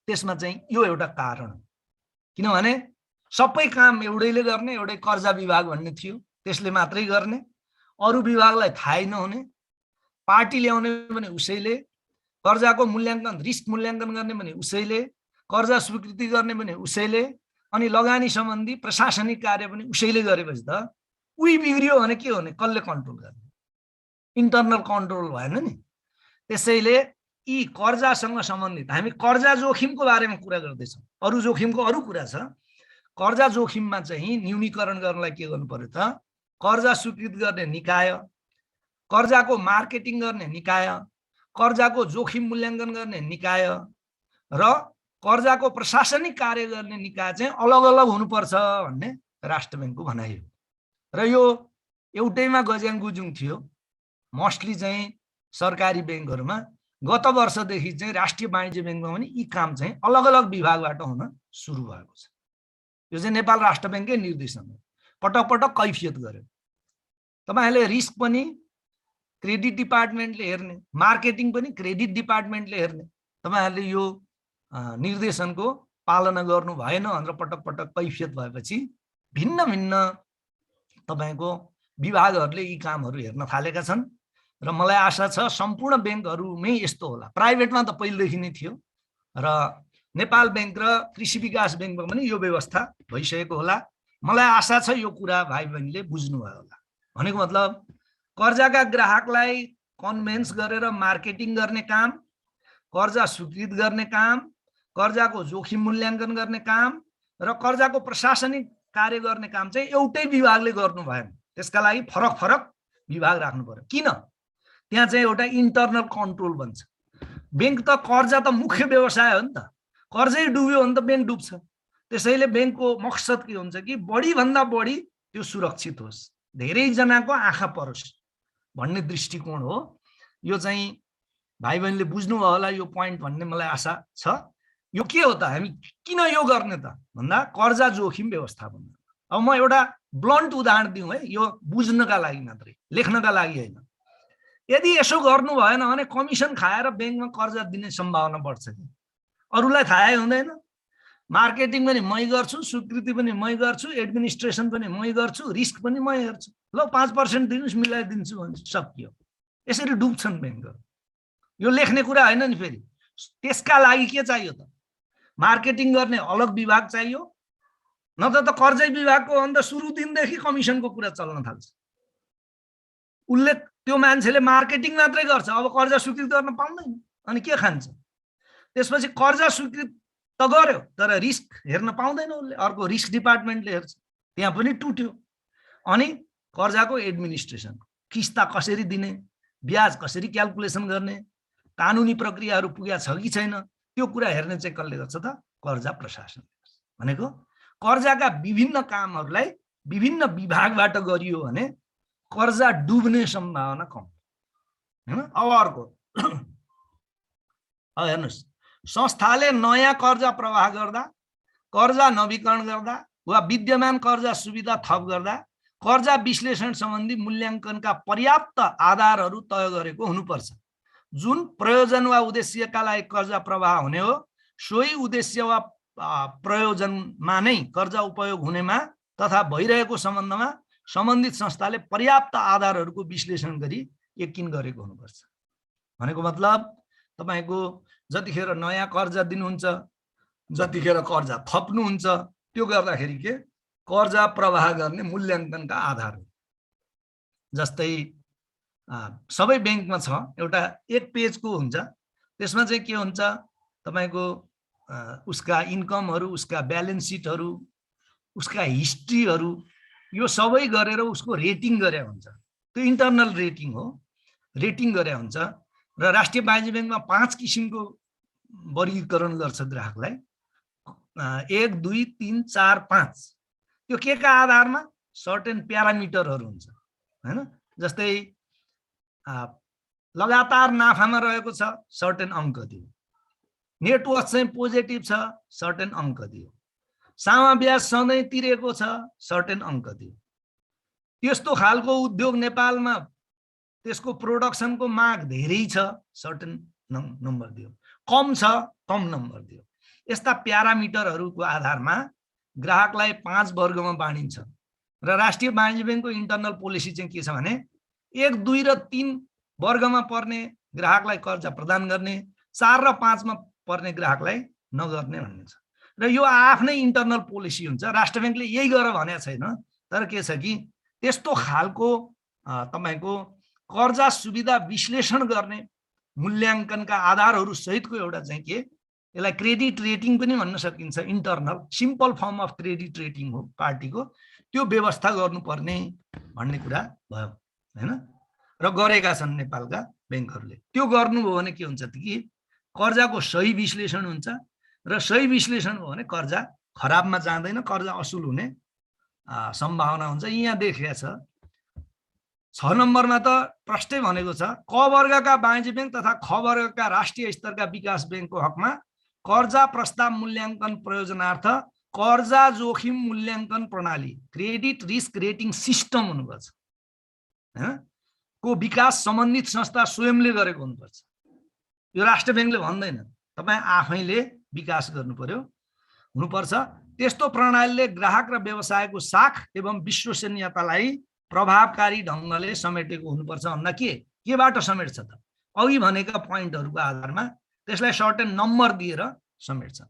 त्यसमा चाहिँ यो एउटा कारण हो। किनभने सबै काम एउटैले गर्ने, एउटै कर्जा विभाग भन्ने थियो, त्यसले मात्रै गर्ने, अरू विभागलाई थाहै नहुने, पार्टी ल्याउने भने उसैले, कर्जाको मूल्याङ्कन रिस्क मूल्याङ्कन गर्ने भने उसैले, कर्जा स्वीकृति गर्ने भने उसैले, अनि लगानी सम्बन्धी प्रशासनिक कार्य पनि उसैले गरेपछि त उही बिग्रियो भने के हुने, कसले कन्ट्रोल गर्ने? इन्टरनल कन्ट्रोल भएन नि। त्यसैले यी कर्जासँग सम्बन्धित हामी कर्जा जोखिमको बारेमा कुरा गर्दैछौँ। अरू जोखिमको अरू कुरा छ। कर्जा जोखिममा चाहिँ न्यूनीकरण गर्नलाई के गर्नु पर्यो त? कर्जा स्वीकृत गर्ने निकाय, कर्जाको मार्केटिङ गर्ने निकाय, कर्जाको जोखिम मूल्याङ्कन गर्ने निकाय र कर्जाको प्रशासनिक कार्य गर्ने निकाय चाहिँ अलग अलग हुनुपर्छ भन्ने राष्ट्र बैंकको भनाइ हो। र यो एउटैमा गज्याङ गुजुङ थियो। मोस्टली चाहिँ सरकारी बैंकहरूमा गत वर्षदेखि चाहिँ राष्ट्रिय वाणिज्य बैंकमा पनि यी काम चाहिँ अलग अलग विभागबाट हुन सुरु भएको छ। यो चाहिँ नेपाल राष्ट्र बैंककै निर्देशन हो। पटक पटक कैफियत गर्यो। तपाईहरुले रिस्क पनि क्रेडिट डिपार्टमेन्टले हेर्ने, मार्केटिङ पनि क्रेडिट डिपार्टमेन्टले हेर्ने। तपाईहरुले यो निर्देशनको पालना गर्नु भएन भनेर पटक पटक कैफियत भएपछि भिन्न भिन्न तपाईको विभागहरूले यी कामहरू हेर्न थालेका छन् र मलाई आशा छ सम्पूर्ण बैंकहरुमै यस्तो होला। प्राइभेटमा त पहिलेदेखि नै थियो र नेपाल बैंक र कृषि विकास बैंकमा पनि यो व्यवस्था भइसकेको होला। मलाई आशा छ यो कुरा भाइ बहिनीले बुझ्नु भयो होला। भनेको मतलब कर्जाका ग्राहकलाई कन्भिन्स गरेर मार्केटिङ गर्ने काम, कर्जा स्वीकृत गर्ने काम, कर्जाको जोखिम मूल्याङ्कन गर्ने काम र कर्जाको प्रशासनिक कार्य गर्ने काम चाहिँ एउटै विभागले गर्नु भएन। त्यसका लागि फरक फरक विभाग राख्नु पर्यो। किन? त्यहाँ चाहिँ एउटा इन्टरनल कन्ट्रोल बन्छ। बैंक त कर्जा त मुख्य व्यवसाय हो नि त। कर्जै डुब्यो भने त बैंक डुब्छ। त्यसैले बैंकको मकसद के हुन्छ कि बढी भन्दा बढी त्यो सुरक्षित होस्, धेरै जनाको आँखा परोस् भन्ने दृष्टिकोण हो। यो चाहिँ भाइ बहिनीले बुझ्नु भयो होला यो पोइन्ट भन्ने मलाई आशा छ। यो के हो त? हामी किन यो गर्ने त भन्दा कर्जा जोखिम व्यवस्थापन। अब म एउटा ब्लन्ट उदाहरण दिउँ है, यो बुझ्नका लागि मात्रै, लेख्नका लागि होइन। यदि यसो गर्नु भएन भने कमिसन खाएर बैंकमा कर्जा दिने सम्भावना बढ्छ कि अरूलाई थाहै हुँदैन। मार्केटिङ पनि मै गर्छु, स्वीकृति पनि मै गर्छु, एडमिनिस्ट्रेसन पनि मै गर्छु, रिस्क पनि मै हेर्छु। ल 5% दिनुस् मिलाइदिन्छु भन्छ, सकियो। यसरी डुब्छन् बैंकहरू। यो लेख्ने कुरा होइन नि। फेरि त्यसका लागि के चाहियो त? मार्केटिङ गर्ने अलग विभाग चाहियो, नत्र त कर्जै विभागको अन्त सुरु दिनदेखि कमिसनको कुरा चल्न थाल्छ। उसले त्यो मान्छेले मार्केटिङ मात्रै गर्छ, अब कर्जा स्वीकृत गर्न पाउँदैन, अनि के खान्छ? त्यसपछि कर्जा स्वीकृत त गर्यो तर रिस्क हेर्न पाउँदैन उसले, अर्को रिस्क डिपार्टमेन्टले हेर्छ, त्यहाँ पनि टुट्यो। अनि कर्जाको एडमिनिस्ट्रेसन, किस्ता कसरी दिने, ब्याज कसरी क्याल्कुलेसन गर्ने, कानुनी प्रक्रियाहरू पुगेको छ कि छैन, त्यो कुरा हेर्ने चाहिँ कसले गर्छ त? कर्जा प्रशासन। भनेको कर्जाका विभिन्न कामहरूलाई विभिन्न विभागबाट गरियो भने कर्जा डुब्ने सम्भावना कम हैन। अब अर्को हेर्नुस्, संस्थाले नयाँ कर्जा प्रवाह गर्दा, कर्जा नवीकरण गर्दा वा विद्यमान कर्जा सुविधा थप गर्दा कर्जा विश्लेषण सम्बन्धी मूल्याङ्कनका पर्याप्त आधारहरू तय गरेको हुनुपर्छ। जुन प्रयोजन वा उद्देश्यका लागि कर्जा प्रवाह हुने हो सोही उद्देश्य वा प्रयोजनमा नै कर्जा उपयोग हुनेमा तथा भइरहेको सम्बन्धमा सम्बन्धित संस्थाले पर्याप्त आधारहरूको विश्लेषण गरी यकिन गरेको हुनुपर्छ। भनेको मतलब तपाईको जतिखेर नयाँ कर्जा दिनुहुन्छ, जतिखेर कर्जा थप्नुहुन्छ, त्यो गर्दाखेरि के कर्जा प्रवाह गर्ने मूल्याङ्कनका आधार हो। जस्तै सबै ब्याङ्कमा छ, एउटा एक पेजको हुन्छ, त्यसमा चाहिँ के हुन्छ तपाईको उसका इन्कमहरू, उसका ब्यालेन्स सिटहरू, उसका हिस्ट्रीहरू, यो सबै गरेर उसको रेटिङ गरे हुन्छ। त्यो इन्टरनल रेटिङ हो, रेटिङ गरे हुन्छ। र राष्ट्रिय वाणिज्य ब्याङ्कमा 5 किसिमको वर्गीकरण गर्छ ग्राहकलाई, 1 2 3 4 5। त्यो के का आधारमा सर्टेन प्यारामिटरहरू हुन्छ हैन। जस्तै लगातार नाफामा रहेको छ, सर्टेन अङ्क दियो। नेटवर्थ चाहिँ पोजिटिभ छ, सर्टेन अङ्क दियो। सामा ब्याज सधैँ तिरेको छ, सर्टेन अङ्क दियो। त्यस्तो खालको उद्योग नेपालमा त्यसको प्रोडक्सनको माग धेरै छ, सर्टेन नम्बर दियो। कम छ, कम नम्बर दियो। यस्ता प्यारामिटरहरूको आधारमा ग्राहकलाई 5 वर्गमा बाँडिन्छ। र राष्ट्रिय वाणिज्य ब्याङ्कको इन्टरनल पोलिसी चाहिँ के छ भने 1 2 र 3 वर्गमा पर्ने ग्राहकलाई कर्जा प्रदान गर्ने, 4 र 5 मा पर्ने ग्राहकलाई नगर्ने भन्ने छ। र यो आफ्नै इन्टरनल पोलिसी हुन्छ, राष्ट्र ब्याङ्कले यही गर भनेको छैन। तर के छ कि त्यस्तो खालको तपाईको कर्जा सुविधा विश्लेषण गर्ने मूल्याङ्कनका आधारहरू सहितको एउटा चाहिँ के, यसलाई क्रेडिट रेटिङ पनि भन्न सकिन्छ। Internal simple form of credit rating हो पार्टीको, त्यो व्यवस्था गर्नुपर्ने भन्ने कुरा भयो हैन। र गरेका छन् नेपालका ब्याङ्कहरूले। त्यो गर्नुभयो भने के हुन्छ कि कर्जाको सही विश्लेषण हुन्छ, र सही विश्लेषण भयो भने कर्जा खराबमा जाँदैन, कर्जा असुल हुने सम्भावना हुन्छ। यहाँ देखिएको छ 6 नम्बरमा त प्रष्टै भनेको छ, क वर्गका वाणिज्य ब्याङ्क तथा ख वर्गका राष्ट्रिय स्तरका विकास ब्याङ्कको हकमा कर्जा प्रस्ताव मूल्याङ्कन प्रयोजनार्थ कर्जा जोखिम मूल्याङ्कन प्रणाली क्रेडिट रिस्क रेटिङ सिस्टम हुनुपर्छ हैन, को विकास सम्बन्धित संस्था स्वयंले गरेको हुनुपर्छ। यो राष्ट्र ब्याङ्कले भन्दैन, तपाई आफैले विकास गर्नु पर्यो, हुनुपर्छ। त्यस्तो प्रणालीले ग्राहक र व्यवसायको साख एवं विश्वसनीयतालाई प्रभावकारी ढङ्गले समेटेको हुनुपर्छ। भन्दा केबाट समेट्छ त? अघि भनेका पोइन्टहरूको आधारमा त्यसलाई सर्टेन नम्बर दिएर समेट्छ।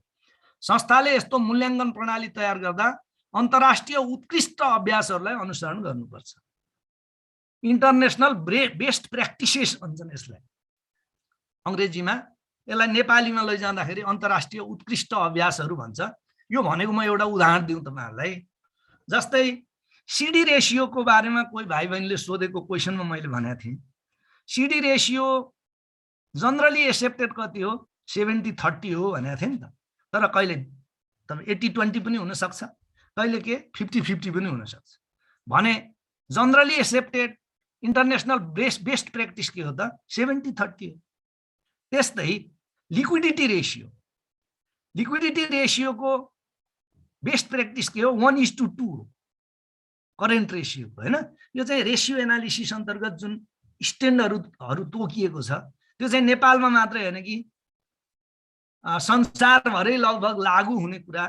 संस्थाले यस्तो मूल्याङ्कन प्रणाली तयार गर्दा अन्तर्राष्ट्रिय उत्कृष्ट अभ्यासहरूलाई अनुसरण गर्नुपर्छ। इन्टरनेसनल बेस्ट प्र्याक्टिसेस भन्छन् यसलाई अङ्ग्रेजीमा। यसलाई नेपालीमा लैजाँदाखेरि अन्तर्राष्ट्रिय उत्कृष्ट अभ्यासहरू भन्छ। यो भनेको म एउटा उदाहरण दिउँ तपाईहरुलाई। जस्तै सीडी रेशियोको बारेमा कोही भाइ बहिनीले सोधेको क्वेशनमा मैले भनेको थिएँ, सीडी रेशियो जनरली एक्सेप्टेड कति हो? 70-30 हो भनेको थिएँ नि त। तर कहिले 80-20 पनि हुन सक्छ, कहिले के 50-50 पनि हुन सक्छ भने generally accepted international best practice के हो त? 70-30 हो। त्यस्तै लिक्विडिटी रेशियो, लिक्विडिटी रेशियोको बेस्ट प्र्याक्टिस के हो? 1:2 हो करेन्ट रेशियो हैन। यो चाहिँ रेशियो एनालिसिस अन्तर्गत जुन स्ट्यान्डर्डहरू तोकिएको छ, त्यो चाहिँ नेपालमा मात्रै हैन कि संसारभरै लगभग लागू हुने कुरा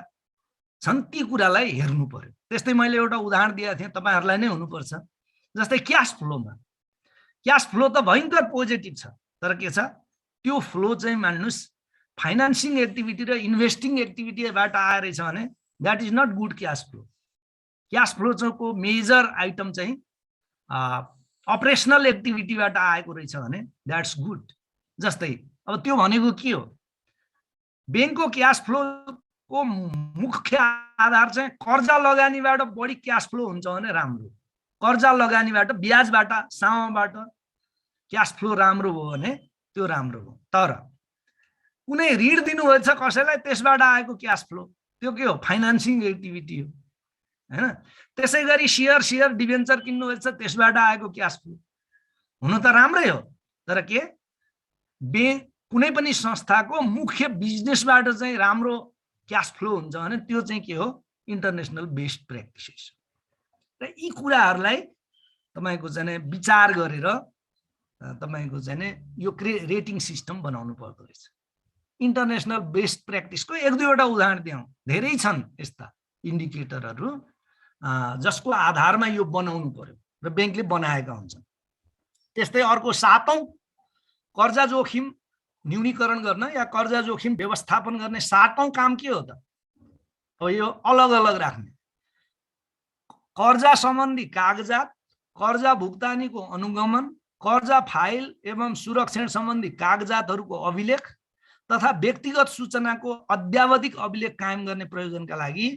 छन्। ती कुरालाई हेर्नु पर्यो। त्यस्तै मैले एउटा उदाहरण दिएको थिएँ, तपाईहरुलाई नै हुनुपर्छ। जस्तै क्याश फ्लोमा, क्याश फ्लो त भयंकर पोजिटिभ छ, तर के छ त्यो फ्लो चाहिँ मान्नुस् फाइनान्सिङ एक्टिभिटी र इन्भेस्टिङ एक्टिभिटीबाट आएर छ भने that is not good cash flow. Cash flow को मेजर आइटम चाहिँ अपरेसनल एक्टिभिटीबाट आएको रहेछ भने द्याट्स गुड। जस्तै अब त्यो भनेको के हो? ब्याङ्कको क्याश फ्लो को मुख्य आधार चाहिँ कर्जा लगानीबाट बढी क्याश फ्लो हुन्छ भने राम्रो, कर्जा लगानीबाट ब्याजबाट सामाबाट क्याश फ्लो राम्रो भयो भने त्यो राम्रो हो। तर कुनै ऋण दिनुभएछ कसैलाई, त्यसबाट आएको क्याश फ्लो त्यो के हो? फाइनान्सिङ एक्टिभिटी हो हैन। त्यसैगरी शेयर डिभेन्चर किन्नुभएछ, त्यसबाट आएको क्याश फ्लो हुन त राम्रै हो, तर के कुनै पनि संस्थाको मुख्य बिजनेसबाट चाहिँ राम्रो क्याश फ्लो हुन्छ भने त्यो चाहिँ के हो? International best practices. र यी कुराहरूलाई तपाईको चाहिँ विचार गरेर तपाईको चाहिँ यो रेटिङ सिस्टम बनाउनु पर्दो रहेछ। इन्टरनेसनल बेस्ट प्र्याक्टिसको 1-2 वटा उदाहरण दिउँ, धेरै छन् यस्ता इन्डिकेटरहरू। जसको आधारमा यो बनाउनु पर्यो र बैंकले बनाएका हुन्छन्। त्यस्तै अर्को 7औं कर्जा जोखिम न्यूनीकरण गर्न या कर्जा जोखिम व्यवस्थापन गर्ने 7औं काम के हो त? अब यो अलग अलग राख्ने कर्जा सम्बन्धी कागजात, कर्जा भुक्तानीको अनुगमन, कर्जा फाइल एवं सुरक्षण सम्बन्धी कागजातहरूको अभिलेख तथा व्यक्तिगत सूचनाको अद्यावधिक अभिलेख कायम गर्ने प्रयोजनका लागि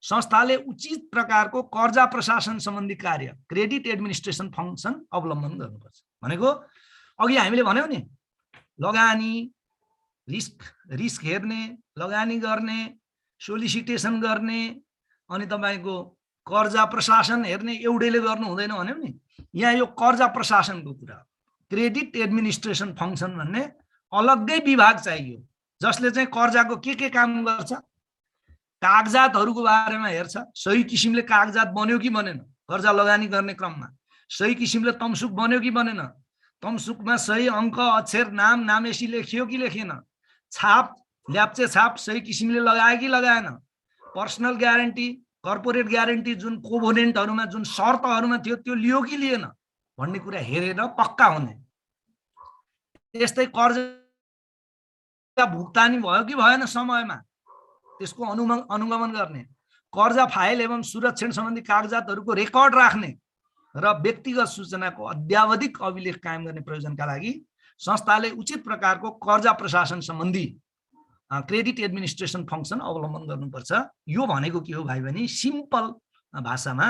संस्थाले उचित प्रकारको कर्जा प्रशासन सम्बन्धी कार्य क्रेडिट एडमिनिस्ट्रेसन फङ्सन अवलम्बन गर्नुपर्छ। भनेको अघि हामीले भन्यौ नि, लगानी रिस्क हेर्ने, लगानी गर्ने, सोलिसिटेसन गर्ने, अनि तपाईको कर्जा प्रशासन हेर्ने एउटैले गर्नु हुँदैन भन्यौ नि। यहाँ यो कर्जा प्रशासनको कुरा, क्रेडिट एडमिनिस्ट्रेसन फङ्सन भन्ने अलग्गै विभाग चाहियो जसले चाहिँ कर्जाको के काम गर्छ, कागजातहरूको बारेमा हेर्छ, सही किसिमले कागजात बन्यो कि बनेन, कर्जा लगानी गर्ने क्रममा सही किसिमले तमसुक बन्यो कि बनेन, तमसुकमा सही अङ्क अक्षर नाम नामेसी लेखियो कि लेखिएन, छाप ल्याप्चे छाप सही किसिमले लगायो कि लगाएन, पर्सनल ग्यारेन्टी कर्पोरेट ग्यारेन्टी जुन कोभोनेन्टहरुमा जुन शर्तहरुमा थियो त्यो लियो कि लिएन भन्ने कुरा हेरेर पक्का हुने। त्यस्तै कर्जा भुक्तानी भयो कि भएन समयमा त्यसको अनुगमन गर्ने, कर्जा फाइल एवं सुरक्षण सम्बन्धी कागजातहरुको रेकर्ड राख्ने र व्यक्तिगत सूचनाको अद्यावधिक अभिलेख कायम गर्ने प्रयोजनका लागि संस्थाले उचित प्रकारको कर्जा प्रशासन सम्बन्धी क्रेडिट एडमिनिस्ट्रेसन फङ्सन अवलम्बन गर्नुपर्छ। यो भनेको के हो भाइ बहिनी, सिम्पल भाषामा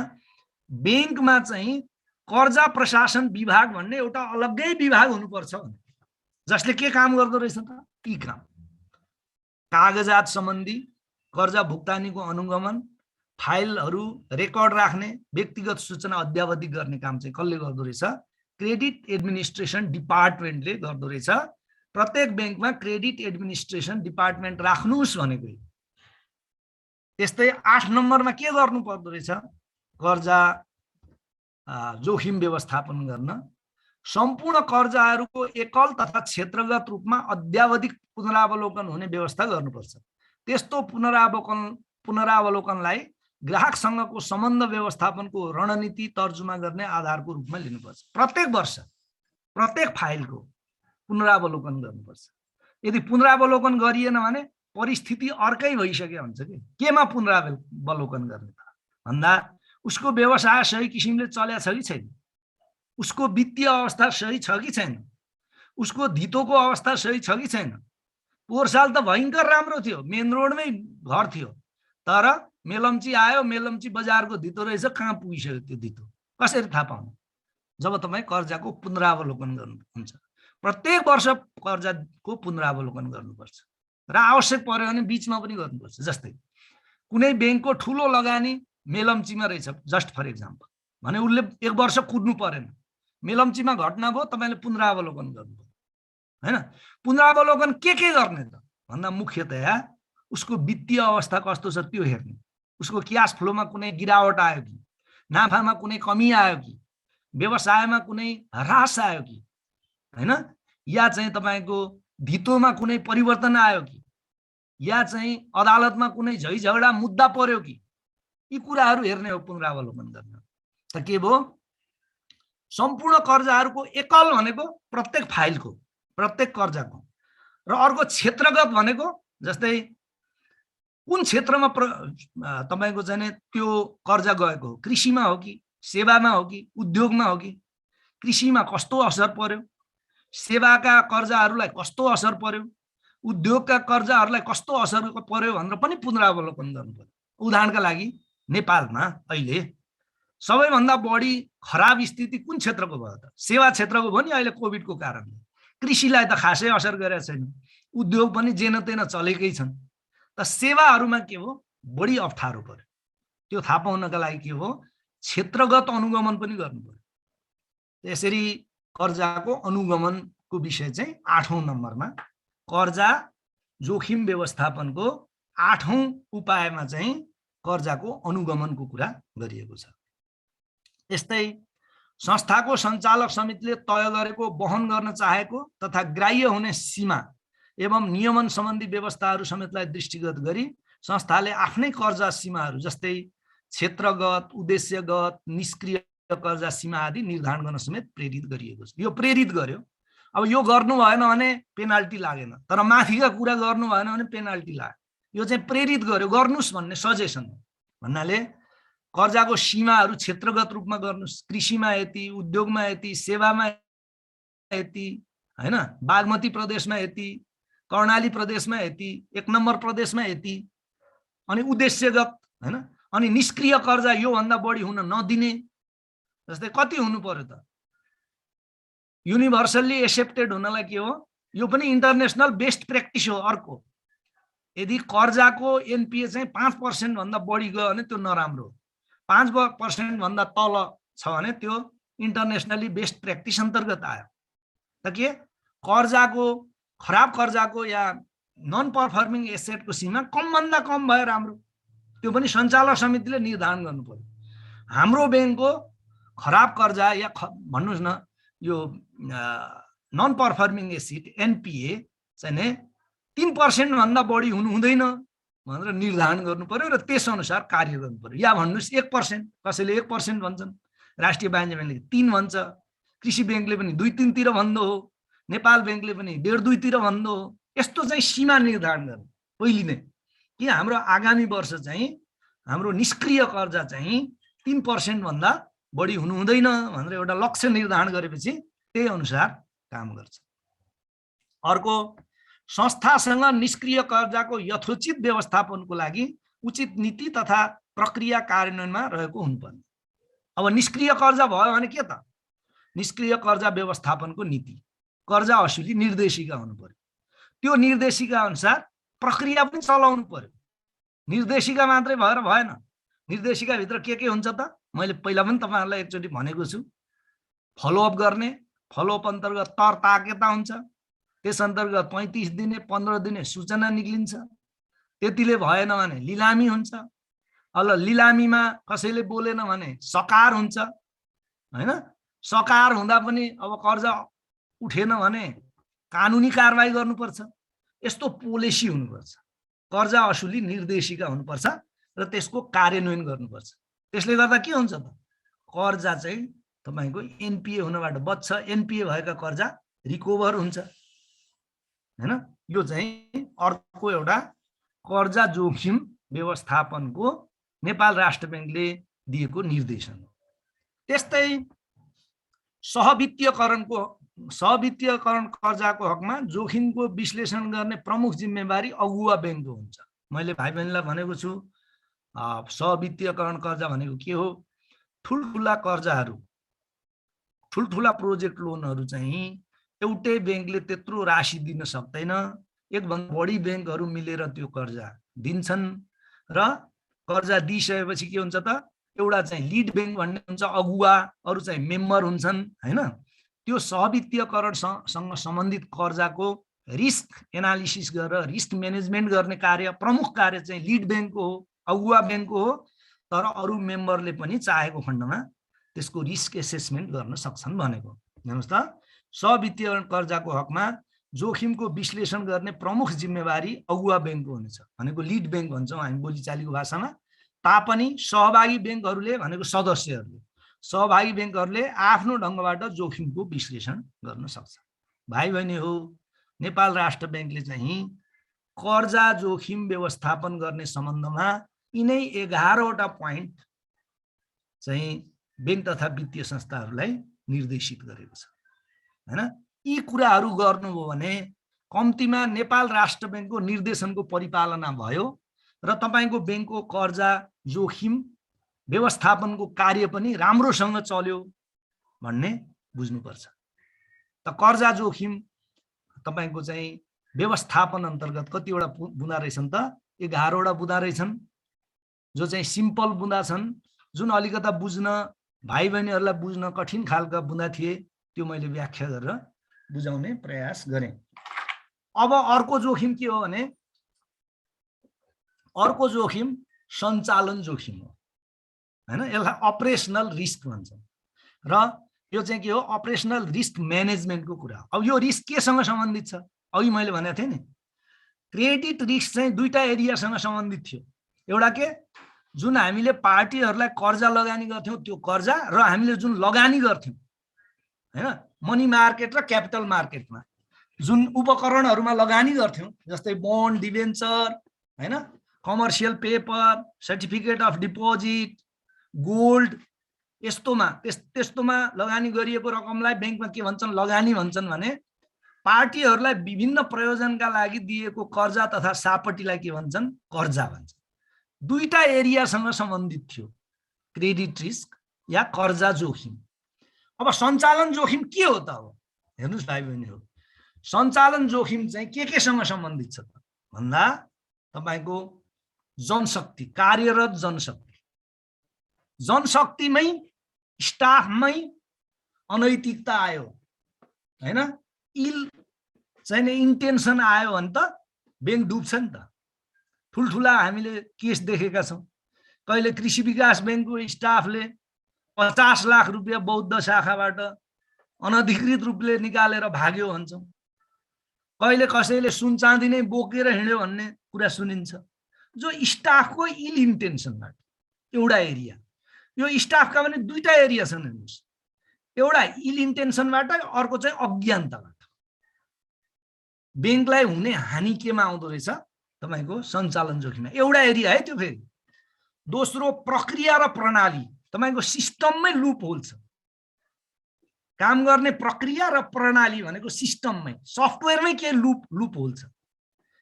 बैंकमा चाहिँ कर्जा प्रशासन विभाग भन्ने एउटा अलग्गै विभाग हुनुपर्छ जसले के काम गर्दो रहेछ त, यी काम कागजात सम्बन्धी कर्जा भुक्तानीको अनुगमन, फाइलहरु रेकर्ड राख्ने, व्यक्तिगत सूचना अद्यावधिक गर्ने काम चाहिँ कसले गर्दो रहेछ, क्रेडिट एडमिनिस्ट्रेसन डिपार्टमेन्टले गर्दो रहेछ। प्रत्येक बैंकमा क्रेडिट एडमिनिस्ट्रेसन डिपार्टमेन्ट राख्नुस् भनेको। त्यस्तै 8 नम्बरमा के गर्नु पर्दो रहेछ, कर्जा जोखिम व्यवस्थापन गर्न सम्पूर्ण कर्जाहरूको एकल तथा क्षेत्रगत रूपमा अद्यावधिक पुनरावलोकन हुने व्यवस्था गर्नुपर्छ। त्यस्तो पुनरावलोकनलाई ग्राहकसँगको सम्बन्ध व्यवस्थापनको रणनीति तर्जुमा गर्ने आधारको रूपमा लिनुपर्छ। प्रत्येक वर्ष प्रत्येक फाइलको पुनरावलोकन गर्नुपर्छ। यदि पुनरावलोकन गरिएन भने परिस्थिति अर्कै भइसक्यो हुन्छ कि केमा पुनरावलोकन गर्ने भन्दा उसको व्यवसाय सही किसिमले चल्या छ कि छैन, उसको वित्तीय अवस्था सही छ कि छैन, उसको धितोको अवस्था सही छ कि छैन। पोहोर साल त भयंकर राम्रो थियो, मेन रोडमै घर थियो, तर मेलम्ची आयो, मेलम्ची बजारको धितो रहेछ, कहाँ पुगिसक्यो त्यो धितो कसरी थाहा पाउनु जब तपाईँ कर्जाको पुनरावलोकन गर्नुहुन्छ। प्रत्येक वर्ष कर्जाको पुनरावलोकन गर्नुपर्छ र आवश्यक पर्यो भने बीचमा पनि गर्नुपर्छ। जस्तै कुनै बैंकको ठूलो लगानी मेलम्चीमा रहेछ जस्ट फर एक्जाम्पल भने उसले 1 वर्ष कुद्नु परेन, मेलम्चीमा घटना भयो, तपाईले पुनरावलोकन गर्नु हैन। पुनरावलोकन के गर्ने त भन्दा मुख्यतया उसको वित्तीय अवस्था कस्तो छ त्यो हेर्ने, उसको क्याश फ्लोमा कुनै गिरावट आयो कि, नाफामा कुनै कमी आयो कि, व्यवसायमा कुनै ह्रास आयो कि हैन, या चाहिँ तपाईको धितोमा कुनै परिवर्तन आयो कि, या चाहिँ अदालतमा कुनै झैझगडा मुद्दा पर्यो कि, यी कुराहरू हेर्ने हो पुनरावलोकन गर्न। त के भयो, सम्पूर्ण कर्जाहरूको एकल भनेको प्रत्येक फाइलको प्रत्येक कर्जाको, र अर्को क्षेत्रगत भनेको जस्तै कुन क्षेत्रमा तपाईको चाहिँ त्यो कर्जा गएको हो, कृषिमा हो कि, सेवामा हो कि, उद्योगमा हो कि, कृषिमा कस्तो असर पर्यो, सेवाका कर्जाहरूलाई कस्तो असर पर्यो, उद्योगका कर्जाहरूलाई कस्तो असर पर्यो भनेर पनि पुनरावलोकन गर्नु पर्यो। उदाहरणका लागि नेपालमा अहिले सबैभन्दा बढी खराब स्थिति कुन क्षेत्रको भयो त, सेवा क्षेत्रको भयो नि अहिले कोभिडको कारणले। कृषिलाई त खासै असर गरेको छैन, उद्योग पनि जेन तेन चलेकै छन्, त सेवाहरूमा के हो बढी अप्ठ्यारो पर्यो। त्यो थाहा पाउनका लागि के हो क्षेत्रगत अनुगमन पनि गर्नु पर्यो। त्यसरी कर्जाको अनुगमनको विषय चाहिँ 8औं नम्बरमा कर्जा जोखिम व्यवस्थापनको 8औं उपायमा चाहिँ कर्जाको अनुगमनको कुरा गरिएको छ। यस्तै संस्थाको सञ्चालक समितिले तय गरेको वहन गर्न चाहेको तथा ग्राह्य हुने सीमा एवं नियमन सम्बन्धी व्यवस्थाहरू समेतलाई दृष्टिगत गरी संस्थाले आफ्नै कर्जा सीमाहरू जस्तै क्षेत्रगत, उद्देश्यगत, निष्क्रिय कर्जा सीमा आदि निर्धारण गर्न समेत प्रेरित गरिएको छ। यो प्रेरित गर्यो। अब यो गर्नु भएन भने पेनाल्टी लागेन, तर माथिका कुरा गर्नु भएन भने पेनाल्टी लाग्यो। यो चाहिँ प्रेरित गर्यो, गर्नुस् भन्ने सजेसन भन्नाले कर्जाको सीमाहरू क्षेत्रगत रूपमा गर्नुस्, कृषिमा यति, उद्योगमा यति, सेवामा यति, हैन, बागमती प्रदेशमा यति, कर्णाली प्रदेशमा यति, 1 नम्बर प्रदेशमा यति, अनि उद्देश्यगत, हैन, अनि निष्क्रिय कर्जा यो भन्दा बढी हुन नदिने। जस्तै कति हुनु पर्यो त? युनिभर्सल्ली एक्सेप्टेड हुनलाई के हो? यो पनि इन्टरनेसनल बेस्ट प्र्याक्टिस हो। अर्को, यदि कर्जाको एनपिए चाहिँ 5% भन्दा बढी गयो भने त्यो नराम्रो हो। 5% भन्दा तल छ भने त्यो इन्टरनेसनली बेस्ट प्र्याक्टिस अन्तर्गत आयो। त के कर्जाको, खराब कर्जाको या नन पर्फर्मिङ एसेटको सीमा कम भन्दा कम भयो राम्रो। त्यो पनि सञ्चालक समितिले निर्धारण गर्नु पर्यो। हाम्रो बैंकको खराब कर्जा या भन्नुस् न यो नन पर्फर्मिङ एसेट एनपिए चाहिँ 3% भन्दा बढी हुनु हुँदैन भनेर निर्धारण गर्नु पर्यो र त्यसअनुसार कार्य गर्नु पर्यो। या भन्नुस् 1%, कसैले 1% भन्छन्, राष्ट्रिय वाणिज्य ब्याङ्कले 3 भन्छ, कृषि ब्याङ्कले पनि 2-3 तिर भन्दो हो, नेपाल ब्याङ्कले पनि 1.5-2 तिर भन्दो हो। यस्तो चाहिँ सीमा निर्धारण गर्नु पहिले नै कि हाम्रो आगामी वर्ष चाहिँ हाम्रो निष्क्रिय कर्जा चाहिँ 3% भन्दा बढी हुनु हुँदैन भनेर एउटा लक्ष्य निर्धारण गरेपछि त्यही अनुसार काम गर्छ। अर्को, संस्थासँग निष्क्रिय कर्जाको यथोचित व्यवस्थापनको लागि उचित नीति तथा प्रक्रिया कार्यान्वयनमा रहेको हुनुपर्ने। अब निष्क्रिय कर्जा भयो भने के त? निष्क्रिय कर्जा व्यवस्थापनको नीति, कर्जा असुली निर्देशिका हुनु पर्यो। त्यो निर्देशिका अनुसार प्रक्रिया पनि चलाउनु पर्यो। निर्देशिका मात्रै भएर भएन। निर्देशिका भित्र के हुन्छ त? मैले पहिला पनि तपाईहरुलाई एकचोटी भनेको छु। फलोअप गर्ने, फलोअप अन्तर्गत तर ताकेता हुन्छ, त्यस अन्तर्गत 35 दिने 15 दिने सूचना निक्लिन्छ। त्यतिले भएन भने लिलामी हुन्छ। अल लिलामीमा कसैले बोलेन भने सकार हुन्छ, हैन? सकार हुँदा पनि अब कर्जा उठेन भने कानुनी कारबाही गर्नुपर्छ। यस्तो पोलिसी हुनुपर्छ। कर्जा असुली निर्देशिका हुनुपर्छ र त्यसको कार्यान्वयन गर्नुपर्छ। त्यसले गर्दा के हुन्छ त? कर्जा चाहिँ तपाईको एनपिए हुनबाट बच्छ। एनपिए भएका कर्जा रिकभर हुन्छ, हैन? यो चाहिँ अर्को एउटा कर्जा जोखिम व्यवस्थापनको नेपाल राष्ट्र बैंकले दिएको निर्देशन हो। त्यस्तै सहवित्तीयकरण कर्जाको हकमा जोखिमको विश्लेषण गर्ने प्रमुख जिम्मेवारी अगुवा बैंकको हुन्छ। मैले भाइ बहिनीलाई भनेको छु, सहवित्तीयकरण कर्जा भनेको के हो? ठुलठुला कर्जाहरू, ठुलठुला प्रोजेक्ट लोनहरू चाहिँ एउटै बैंकले त्यत्रो राशि दिन सक्दैन। एक भन्दा बढी बैंकहरू मिलेर त्यो कर्जा दिन्छन् र कर्जा दिइसकेपछि के हुन्छ त? एउटा चाहिँ लिड बैंक भन्ने हुन्छ, अगुवा, अरु चाहिँ मेम्बर हुन्छन्, हैन? त्यो सहवित्तीयकरणसँग सम्बन्धित कर्जाको रिस्क एनालिसिस गरेर रिस्क म्यानेजमेन्ट गर्ने कार्य, प्रमुख कार्य चाहिँ लिड बैंकको हो, अगुवा बैंकको हो। तर अरु मेम्बरले पनि चाहेको खण्डमा त्यसको रिस्क एसेसमेन्ट गर्न सक्छन् भनेको। हेर्नुस् त, सहवित्तीयकरण कर्जाको हकमा जोखिमको विश्लेषण गर्ने प्रमुख जिम्मेवारी अगुवा बैंकको हुनेछ भनेको लिड बैंक भन्छौँ हामी बोलीचालीको भाषामा। तापनि सहभागी बैंकहरूले भनेको सदस्यहरूले, सहभागी बैंकहरूले आफ्नो ढंगबाट जोखिमको विश्लेषण गर्न सक्छ। भाइ बहिनी हो, नेपाल राष्ट्र बैंकले चाहिँ कर्जा जोखिम व्यवस्थापन गर्ने सम्बन्धमा यिनै 11वटा प्वाइन्ट चाहिँ बैंक तथा वित्तीय संस्थाहरूलाई निर्देशित गरेको छ, हैन? यी कुराहरू गर्नुभयो भने कम्तीमा नेपाल राष्ट्र बैंकको निर्देशनको परिपालना भयो र तपाईको बैंकको कर्जा जोखिम व्यवस्थापनको कार्य पनि राम्रोसँग चल्यो भन्ने बुझ्नुपर्छ। त कर्जा जोखिम तपाईको चाहिँ व्यवस्थापन अन्तर्गत कतिवटा बुँदा रहेछन् त? 11वटा बुँदा रहेछन्, जो चाहिँ सिम्पल बुँदा छन्, जुन अलिकता बुझ्न भाइ बहिनीहरूलाई बुझ्न कठिन खालका बुँदा थिए। त्यो मैले व्याख्या गरेर बुझाउने प्रयास गरेँ। अब अर्को जोखिम के हो भने अर्को जोखिम सञ्चालन जोखिम हो, हैन? यसलाई अपरेसनल रिस्क भन्छ र यो चाहिँ के हो? अपरेसनल रिस्क म्यानेजमेन्टको कुरा। अब यो रिस्क केसँग सम्बन्धित छ? अघि मैले भनेको थिएँ नि, क्रेडिट रिस्क चाहिँ दुईटा एरियासँग सम्बन्धित थियो। एउटा के? जुन हामीले पार्टीहरूलाई कर्जा लगानी गर्थ्यौं त्यो कर्जा र हामीले जुन लगानी गर्थ्यौं हैन मनी मार्केट र क्यापिटल मार्केटमा जुन उपकरणहरूमा लगानी गर्थ्यौं जस्तै बन्ड डिबेन्चर हैन commercial paper certificate of deposit gold त्यस्तोमा लगानी गरिएको रकमलाई बैंकमा के भन्छन् लगानी भन्छन् भने पार्टीहरूलाई विभिन्न प्रयोजनका लागि दिएको कर्जा तथा सापटीलाई के भन्छन् कर्जा भन्छन् दुईटा एरियासँग सम्बन्धित थियो क्रेडिट रिस्क या कर्जा जोखिम अब सञ्चालन जोखिम के हो त अब हेर्नुस् भाइ बहिनीहरु सञ्चालन जोखिम चाहिँ केसँग सम्बन्धित छ त भन्दा तपाईको जनशक्ति कार्यरत जनशक्तिमै स्टाफमै अनैतिकता आयो हैन इल चाहिँ नि इन्टेन्सन आयो भने त बैंक डुब्छ नि त ठुलठुला हामीले केस देखेका छौं कहिले कृषि विकास बैंकको स्टाफले 50 लाख रुपैयाँ बौद्ध शाखाबाट अनधिकृत रूपले निकालेर भाग्यो भन्छौं कहिले कसैले सुन चाँदी नै बोकेर हिँड्यो भन्ने कुरा सुनिन्छ जो स्टाफको इल इन्टेन्सनबाट एउटा एरिया यो स्टाफका पनि दुईटा एरिया छन् हेर्नुस् एउटा इल इन्टेन्सनबाट अर्को चाहिँ अज्ञानताबाट बैंकलाई हुने हानि केमा आउँदो रहेछ तपाईको सञ्चालन जोखिममा एउटा एरिया है त्यो फेरि दोस्रो प्रक्रिया र प्रणाली तपाईको सिस्टममै लुप होल छ काम गर्ने प्रक्रिया र प्रणाली भनेको सिस्टममै सफ्टवेयरमै के लुप होल छ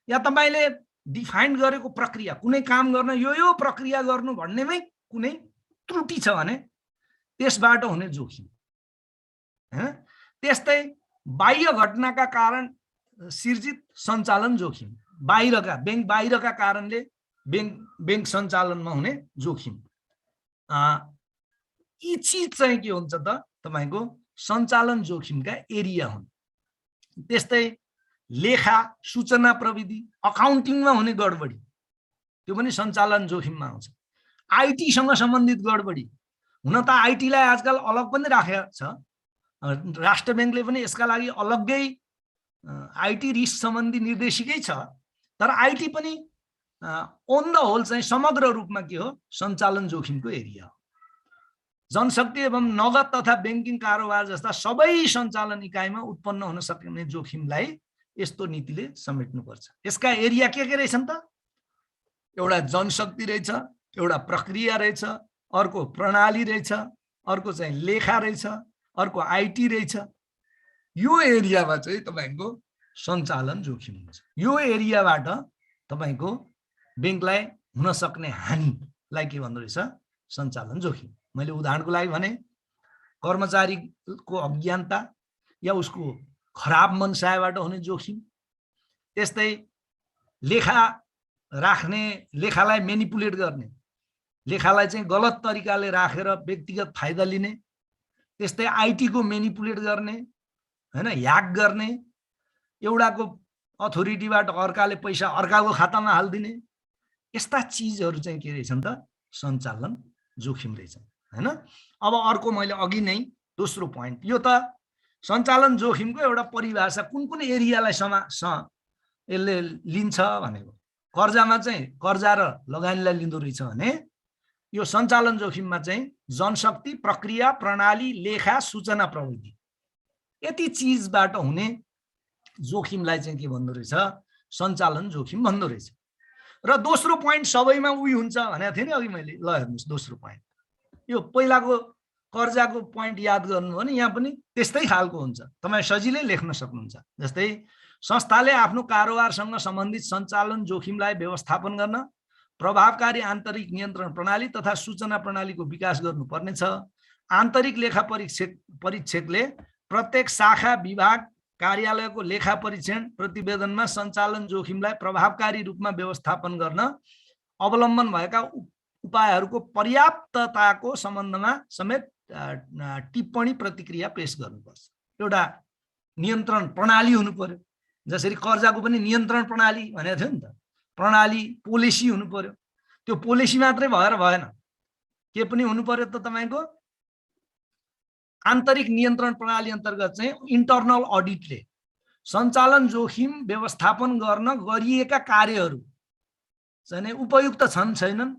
या तपाईले डिफाइन गरेको प्रक्रिया कुनै काम गर्न यो प्रक्रिया गर्नु भन्नेमै कुनै त्रुटि छ भने त्यसबाट हुने जोखिम हैन त्यस्तै बाह्य घटनाका कारण सिर्जित सञ्चालन जोखिम बैंक बाहिरका कारणले बैंक सञ्चालनमा हुने जोखिम यी चीज चाहिँ के हुन्छ त तपाईको सञ्चालन जोखिमका एरिया हुन् त्यस्तै लेखा सूचना प्रविधि अकाउन्टिङमा हुने गडबडी त्यो पनि सञ्चालन जोखिममा आउँछ आईटी सँग सम्बन्धित गडबडी हुन त आईटी लाई आजकल अलग पनि राखेको छ राष्ट्र बैंकले पनि यसका लागि अलग्गै आईटी रिस्क सम्बन्धी निर्देशिकै छ तर आईटी पनि अन द होल चाहिँ समग्र रूपमा के हो सञ्चालन जोखिमको एरिया हो जनशक्ति एवं नगद तथा बैंकिङ कारोबार जस्ता सबै सञ्चालन इकाइमा उत्पन्न हुन सक्ने जोखिमलाई यस्तो नीतिले समेट्नुपर्छ यसका एरिया के रहेछन् त एउटा जनशक्ति रहेछ एउटा प्रक्रिया रहेछ अर्को प्रणाली रहेछ अर्को चाहिँ लेखा रहेछ अर्को आईटी रहेछ यो एरियामा चाहिँ तपाईको सञ्चालन जोखिम हुन्छ यो एरियाबाट तपाईको बैंकलाई हुन सक्ने हानिलाई के भन्दो रहेछ सञ्चालन जोखिम मैले उदाहरणको लागि भने कर्मचारीको अज्ञानता या उसको खराब मनसायबाट हुने जोखिम त्यस्तै लेखा राख्ने लेखालाई मेनिपुलेट गर्ने लेखालाई चाहिँ गलत तरिकाले राखेर व्यक्तिगत फाइदा लिने त्यस्तै आईटी को मेनिपुलेट गर्ने हैन ह्याक गर्ने एउटाको अथोरिटीबाट अर्काले पैसा अर्काको खातामा हाल्दिने यस्ता चीजहरु चाहिँ के रहेछन् त सञ्चालन जोखिम रहेछ हैन अब अर्को मैले अघि नै दोस्रो प्वाइन्ट यो त सञ्चालन जोखिमको एउटा परिभाषा कुन एरियालाई यसले लिन्छ भनेको कर्जामा चाहिँ कर्जा र लगानीलाई लिँदो रहेछ भने यो सञ्चालन जोखिममा चाहिँ जनशक्ति प्रक्रिया प्रणाली लेखा सूचना प्रविधि यति चीजबाट हुने जोखिमलाई चाहिँ के भन्दो रहेछ सञ्चालन जोखिम भन्दो रहेछ र दोस्रो प्वाइन्ट सबैमा उही हुन्छ भनेको थिएँ नि अघि मैले ल हेर्नुस् दोस्रो प्वाइन्ट यो पहिलाको कर्जाको प्वाइन्ट याद गर्नु भने यहाँ पनि त्यस्तै खालको हुन्छ तपाई सजिलै लेख्न सक्नुहुन्छ जस्तै संस्थाले आफ्नो कारोबारसँग सम्बन्धित सञ्चालन जोखिमलाई व्यवस्थापन गर्न प्रभावकारी आन्तरिक नियन्त्रण प्रणाली तथा सूचना प्रणालीको विकास गर्नुपर्नेछ आन्तरिक लेखा परीक्षकले प्रत्येक शाखा विभाग कार्यालयको लेखा परीक्षण प्रतिवेदनमा सञ्चालन जोखिमलाई प्रभावकारी रूपमा व्यवस्थापन गर्न अवलम्बन भएका उपायहरूको पर्याप्तताको सम्बन्धमा समेत टिप्पणी प्रतिक्रिया पेश गर्नुपर्छ एउटा नियन्त्रण प्रणाली हुनु पर्यो जसरी कर्जाको पनि नियन्त्रण प्रणाली भनेको थियो नि त प्रणाली पोलिसी हुनु पर्यो त्यो पोलिसी मात्रै भएर भएन के पनि हुनु पर्यो त तपाईको आन्तरिक नियन्त्रण प्रणाली अन्तर्गत चाहिँ इन्टर्नल अडिटले सञ्चालन जोखिम व्यवस्थापन गर्न गरिएका कार्यहरू चाहिँ उपयुक्त छन् छैनन्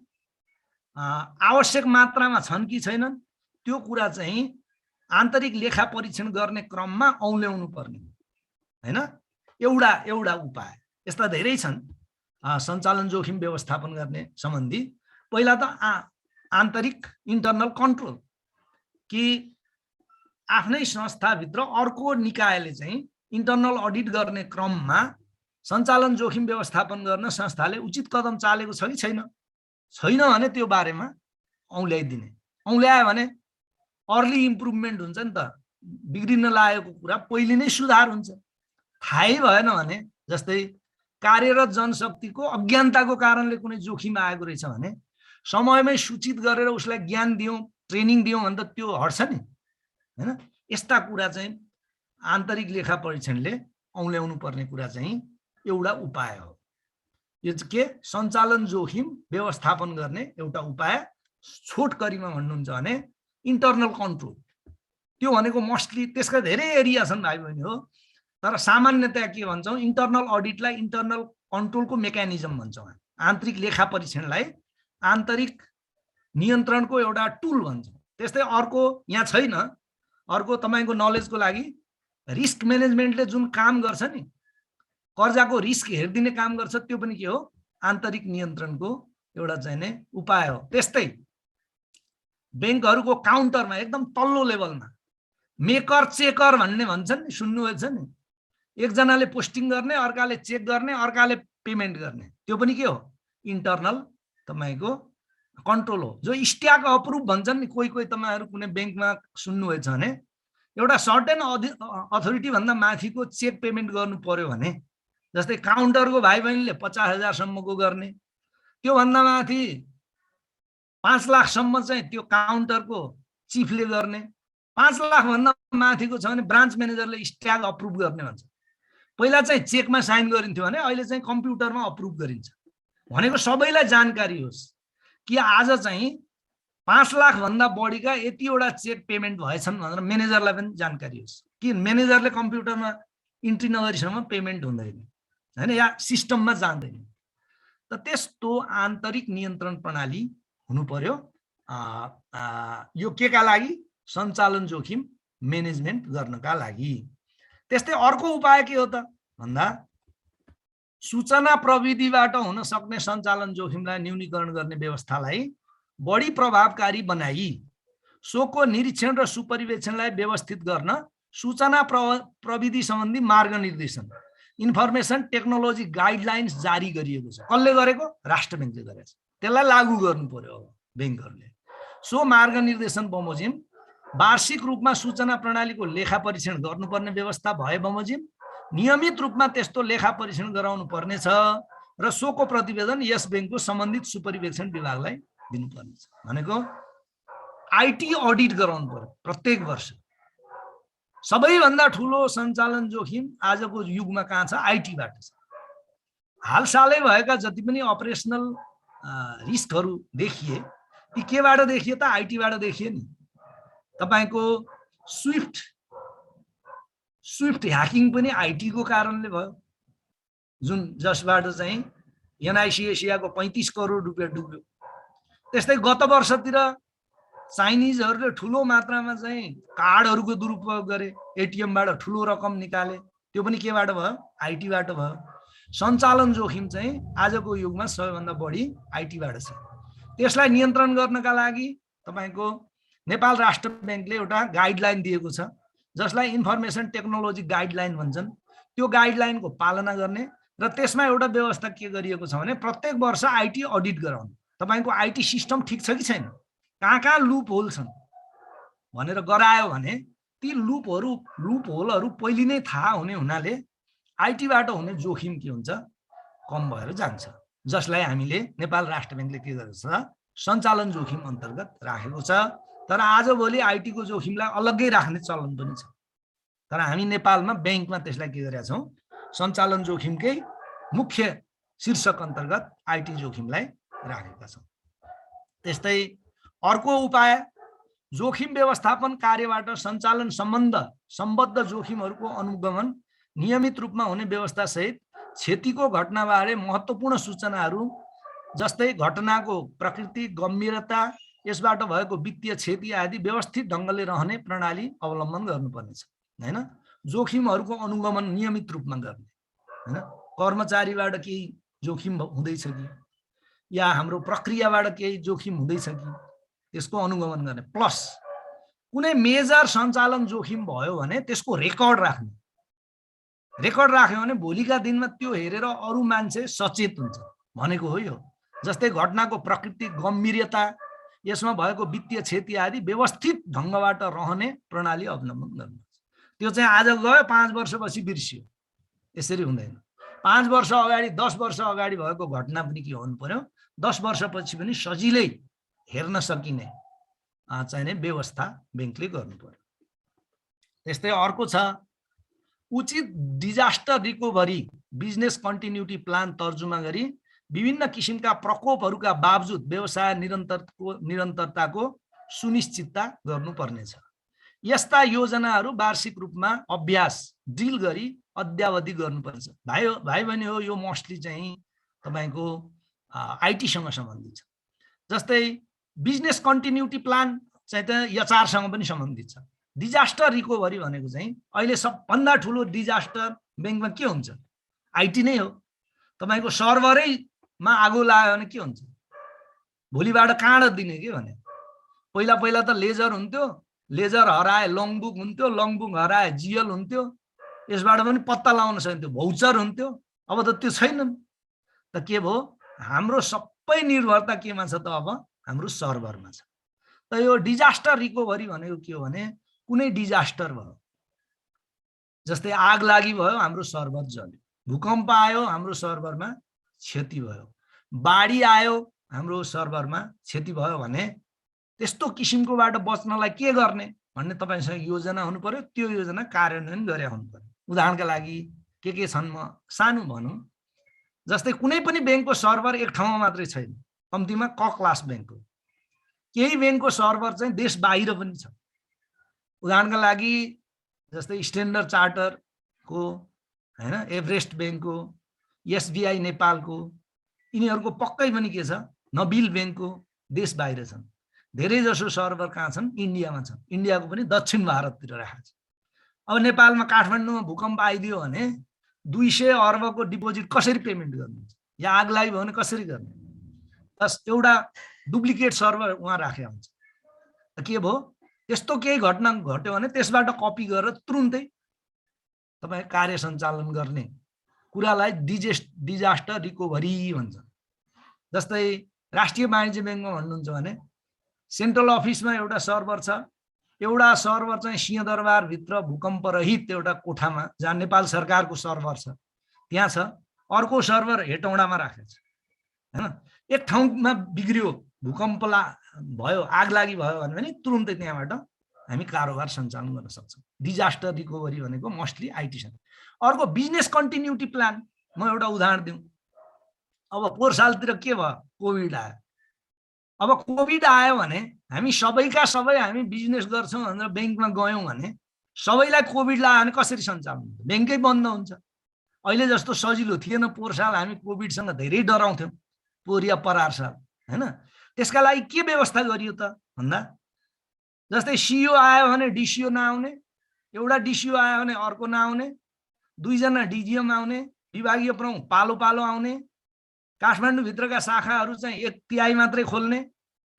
आवश्यक मात्रामा छन् कि छैनन् त्यो कुरा चाहिँ आन्तरिक लेखा परीक्षण गर्ने क्रममा औल्याउनु पर्ने हैन। एउटा उपाय यस्ता धेरै छन् सञ्चालन जोखिम व्यवस्थापन गर्ने सम्बन्धी। पहिला त आन्तरिक इन्टर्नल कन्ट्रोल कि आफ्नै संस्थाभित्र अर्को निकायले चाहिँ इन्टर्नल अडिट गर्ने क्रममा सञ्चालन जोखिम व्यवस्थापन गर्न संस्थाले उचित कदम चालेको छ कि छैन भने त्यो बारेमा औल्याइदिने। औल्यायो भने अर्ली इम्प्रुभमेन्ट हुन्छ नि त, बिग्रिन लागेको कुरा पहिले नै सुधार हुन्छ। थाहै भएन भने जस्तै कार्यरत जनशक्तिको अज्ञानताको कारणले कुनै जोखिम आएको रहेछ भने समयमै सूचित गरेर उसलाई ज्ञान दियौँ, ट्रेनिङ दियौँ भने त त्यो हट्छ नि हैन। यस्ता कुरा चाहिँ आन्तरिक लेखा परीक्षणले औल्याउनु पर्ने कुरा चाहिँ एउटा उपाय हो। यो के सञ्चालन जोखिम व्यवस्थापन गर्ने एउटा उपाय। छोटकरीमा भन्नुहुन्छ भने इन्टर्नल कन्ट्रोल, त्यो भनेको मोस्टली त्यसका धेरै एरिया छन् भाइ बहिनी हो, तर सामान्यतया के भन्छौँ इन्टर्नल अडिटलाई इन्टर्नल कन्ट्रोलको मेकानिजम भन्छौँ। आन्तरिक लेखा परीक्षणलाई आन्तरिक नियन्त्रणको एउटा टुल भन्छौँ। त्यस्तै अर्को यहाँ छैन, अर्को तपाईको नलेजको लागि रिस्क म्यानेजमेन्टले जुन काम गर्छ नि, कर्जाको रिस्क हेरिदिने काम गर्छ, त्यो पनि के हो आन्तरिक नियन्त्रणको एउटा चाहिँ नै उपाय हो। त्यस्तै बैंकहरुको काउन्टरमा एकदम तल्लो लेभलमा मेकर चेकर भन्ने भन्छन् नि, सुन्नुभएछ नि, एकजनाले पोस्टिङ गर्ने, अर्काले चेक गर्ने, अर्काले पेमेन्ट गर्ने, त्यो पनि के हो इन्टर्नल तपाईको कन्ट्रोल हो। जो स्ट्याक अप्रुभ भन्छन् नि, कोही तपाईहरु कुनै बैंकमा सुन्नुभएछ भने एउटा सर्टेन अथोरिटी भन्दा माथिको चेक पेमेन्ट गर्नु पर्यो भने, जस्तै काउन्टरको भाइ बहिनीले 50,000 सम्मको गर्ने, त्यो भन्दा माथि 5 लाख सम्म चाहिँ त्यो काउन्टरको चिफले गर्ने, 5 लाख भन्दा माथिको छ भने ब्रान्च म्यानेजरले स्ट्याक अप्रुभ गर्ने भन्छ। पहिला चाहिँ चेकमा साइन गरिन्थ्यो भने अहिले चाहिँ कम्प्युटरमा अप्रुभ गरिन्छ। भनेको सबैलाई जानकारी होस् कि आज चाहिँ 5 लाख भन्दा बढीका यतिवटा चेक पेमेन्ट भएछन् भनेर म्यानेजरलाई पनि जानकारी होस्, कि म्यानेजरले कम्प्युटरमा इन्ट्री नगरीसम्म पेमेन्ट हुँदैन हैन, या सिस्टममा जाँदैन। त त्यस्तो आन्तरिक नियन्त्रण प्रणाली हुनु पर्यो। यो केका लागि सञ्चालन जोखिम म्यानेजमेन्ट गर्नका लागि। त्यस्तै अर्को उपाय के हो त भन्दा सूचना प्रविधिबाट हुन सक्ने सञ्चालन जोखिमलाई न्यूनीकरण गर्ने व्यवस्थालाई बढी प्रभावकारी बनाई सोको निरीक्षण र सुपरिवेक्षणलाई व्यवस्थित गर्न सूचना प्रविधि सम्बन्धी मार्गनिर्देशन इन्फर्मेसन टेक्नोलोजी गाइडलाइन्स जारी गरिएको छ। कसले गरेको? राष्ट्र बैंकले गरेको छ। त्यसलाई लागू गर्नु पर्यो अब बैंकहरुले। सो मार्गनिर्देशन बमोजिम वार्षिक रूपमा सूचना प्रणालीको लेखा परीक्षण गर्नुपर्ने व्यवस्था भए बमोजिम नियमित रूपमा त्यस्तो लेखा परीक्षण गराउनु पर्नेछ र सोको प्रतिवेदन यस बैंकको सम्बन्धित सुपरिवेक्षण विभागलाई दिनुपर्ने छ। भनेको आईटी अडिट गराउनु पर्यो प्रत्येक वर्ष। सबैभन्दा ठूलो सञ्चालन जोखिम आजको युगमा कहाँ छ? आईटीबाट छ। हालसालै भएका जति पनि अपरेसनल रिस्कहरु देखिए ती केबाट देखिए त? आईटीबाट देखिए नि। तपाईको स्विफ्ट ह्याकिङ पनि आईटी को कारणले भयो, जुन जसबाट चाहिँ एनआईसी एसियाको 35 करोड रुपैयाँ डुब्यो। त्यस्तै गत वर्षतिर चाइनिजहरुले ठूलो मात्रामा चाहिँ कार्डहरुको दुरुपयोग गरे, एटीएमबाट ठूलो रकम निकाले, त्यो पनि केबाट भयो? आईटीबाट भयो। सञ्चालन जोखिम चाहिँ आजको युगमा सबैभन्दा बढी आईटीबाट छ। त्यसलाई नियन्त्रण गर्नका लागि तपाईको नेपाल राष्ट्र बैंकले एउटा गाइडलाइन दिएको छ, जसलाई इन्फर्मेसन टेक्नोलोजी गाइडलाइन भन्छन्। त्यो गाइडलाइनको पालना गर्ने र त्यसमा एउटा व्यवस्था के गरिएको छ भने प्रत्येक वर्ष आईटी अडिट गराउने। तपाईको आईटी सिस्टम ठीक छ कि छैन, कहाँ लुप होल छन् भनेर गरायो भने ती लुप होलहरु पहिले नै थाहा हुने हुनाले आईटीबाट हुने जोखिम के हुन्छ? कम भएर जान्छ। जसलाई हामीले नेपाल राष्ट्र बैंकले के गरेको छ? सञ्चालन जोखिम अन्तर्गत राखेको छ। तर आजभोलि आईटी को जोखिमलाई अलग्गै राख्ने चलन पनि छ। तर हामी नेपालमा बैंकमा त्यसलाई के गरेका छौं? सञ्चालन जोखिमकै मुख्य शीर्षक अन्तर्गत आईटी जोखिमलाई राखेका छौं। त्यस्तै अर्को उपाय जोखिम व्यवस्थापन कार्यबाट सञ्चालन सम्बद्ध जोखिमहरुको अनुगमन नियमित रूपमा हुने व्यवस्था सहित क्षतिको घटनाबारे महत्त्वपूर्ण सूचनाहरू जस्तै घटनाको प्रकृति, गम्भीरता, यसबाट भएको वित्तीय क्षति आदि व्यवस्थित ढङ्गले रहने प्रणाली अवलम्बन गर्नुपर्नेछ हैन। जोखिमहरूको अनुगमन नियमित रूपमा गर्ने हैन। कर्मचारीबाट केही जोखिम हुँदैछ कि या हाम्रो प्रक्रियाबाट केही जोखिम हुँदैछ कि त्यसको अनुगमन गर्ने, प्लस कुनै मेजर सञ्चालन जोखिम भयो भने त्यसको रेकर्ड राख्ने। रेकर्ड राख्यो भने भोलिका दिनमा त्यो हेरेर अरू मान्छे सचेत हुन्छ भनेको हो यो। जस्तै घटनाको प्रकृति, गम्भीरता, यसमा भएको वित्तीय क्षति आदि व्यवस्थित ढङ्गबाट रहने प्रणाली अवलम्बन गर्नु। त्यो चाहिँ आज गयो 5 वर्षपछि बिर्सियो, यसरी हुँदैन। 5 वर्ष अगाडि 10 वर्ष अगाडि भएको घटना पनि के हुनु पर्यो, 10 वर्षपछि पनि सजिलै हेर्न सकिने चाहिने व्यवस्था ब्याङ्कले गर्नु पर्यो। त्यस्तै अर्को छ उचित disaster recovery business continuity plan तर्जुमा गरी विभिन्न किसिमका प्रकोपहरूका बावजुद व्यवसाय निरन्तरताको सुनिश्चितता गर्नुपर्नेछ। यस्ता योजनाहरू वार्षिक रूपमा अभ्यास ड्रिल गरी अद्यावधि गर्नुपर्छ। भाइ बहिनी हो, यो मोस्टली चाहिँ तपाईको आइटीसँग सम्बन्धित छ। जस्तै बिजनेस कन्टिन्युटी प्लान चाहिँ त एचआरसँग पनि सम्बन्धित छ। डिजास्टर रिकभरी भनेको चाहिँ अहिले सबभन्दा ठुलो डिजास्टर ब्याङ्कमा के हुन्छ, आइटी नै हो। तपाईको सर्भरैमा आगो लाग्यो भने के हुन्छ, भोलिबाट काँड दिने के भने। पहिला पहिला त लेजर हुन्थ्यो, लेजर हराए लङबुक हुन्थ्यो, लङबुक हराए जिएल हुन्थ्यो, यसबाट पनि पत्ता लगाउन सकिन्थ्यो, भौचर हुन्थ्यो। अब त त्यो छैनन्। त के भयो, हाम्रो सबै निर्भरता केमा छ त, अब हाम्रो सर्भरमा छ। त यो डिजास्टर रिकभरी भनेको के हो भने कुनै डिजास्टर भयो, जस्तै आग लागि भयो, हाम्रो सर्भर जल्यो, भूकम्प आयो, हाम्रो सर्भरमा क्षति भयो, बाढी आयो, हाम्रो सर्भरमा क्षति भयो भने त्यस्तो किसिमकोबाट बच्नलाई के गर्ने भन्ने तपाईसँग योजना हुनु पर्यो। त्यो योजना कार्यान्वयन गरे हुनु पर्यो। उदाहरणका लागि के छन्, म सानो भनौँ, जस्तै कुनै पनि ब्याङ्कको सर्भर एक ठाउँमा मात्रै छैन, कम्तीमा क क्लास ब्याङ्क हो। केही ब्याङ्कको सर्भर चाहिँ देश बाहिर पनि छ। उदाहरणका लागि जस्तै स्ट्यान्डर्ड चार्टरको हैन, एभरेस्ट ब्याङ्कको, एसबीआई नेपालको, यिनीहरूको पक्कै पनि के छ, नबिल ब्याङ्कको देश बाहिर छन्। धेरै जसो सर्भर कहाँ छन्, इन्डियामा छन्। इन्डियाको पनि दक्षिण भारततिर राखेको छ। अब नेपालमा काठमाडौँमा भूकम्प आइदियो भने 200 अर्बको डिपोजिट कसरी पेमेन्ट गर्नुहुन्छ, या आग लागि भयो भने कसरी गर्ने। बस एउटा डुप्लिकेट सर्भर उहाँ राखेको हुन्छ। के भयो, त्यस्तो केही घटना घट्यो भने त्यसबाट कपी गरेर तुरुन्तै तपाईँ कार्य सञ्चालन गर्ने कुरालाई डिजास्टर रिकभरी भन्छ। जस्तै राष्ट्रिय वाणिज्य ब्याङ्कमा भन्नुहुन्छ भने सेन्ट्रल अफिसमा एउटा सर्भर छ, एउटा सर्भर चाहिँ सिंहदरबारभित्र भूकम्प रहित एउटा कोठामा जहाँ नेपाल सरकारको सर्भर छ त्यहाँ छ। अर्को सर्भर हेटौँडामा राखेको छ हैन। एक ठाउँमा बिग्रियो, भूकम्प भयो, आग लागि भयो भने पनि तुरुन्तै त्यहाँबाट हामी कारोबार सञ्चालन गर्न सक्छौँ। डिजास्टर रिकभरी भनेको मोस्टली आइटीसँग। अर्को बिजनेस कन्टिन्युटी प्लान, म एउटा उदाहरण दिउँ। अब पोहोर सालतिर के भयो, कोभिड आयो। अब कोभिड आयो भने हामी सबैका सबै हामी बिजनेस गर्छौँ भनेर ब्याङ्कमा गयौँ भने सबैलाई कोभिड लाग्यो भने कसरी सञ्चालन हुन्छ, ब्याङ्कै बन्द हुन्छ। अहिले जस्तो सजिलो थिएन। पोहोर साल हामी कोभिडसँग धेरै डराउँथ्यौँ, पोहोर या परार साल हैन। त्यसका लागि के व्यवस्था गरियो त भन्दा, जस्तै सिइओ आयो भने डिसिओ नआउने, एउटा डिसिओ आयो भने अर्को नआउने, 2 जना डिजिएम आउने, विभागीय प्रमुख पालो पालो आउने, काठमाडौँभित्रका शाखाहरू चाहिँ 1/3 मात्रै खोल्ने,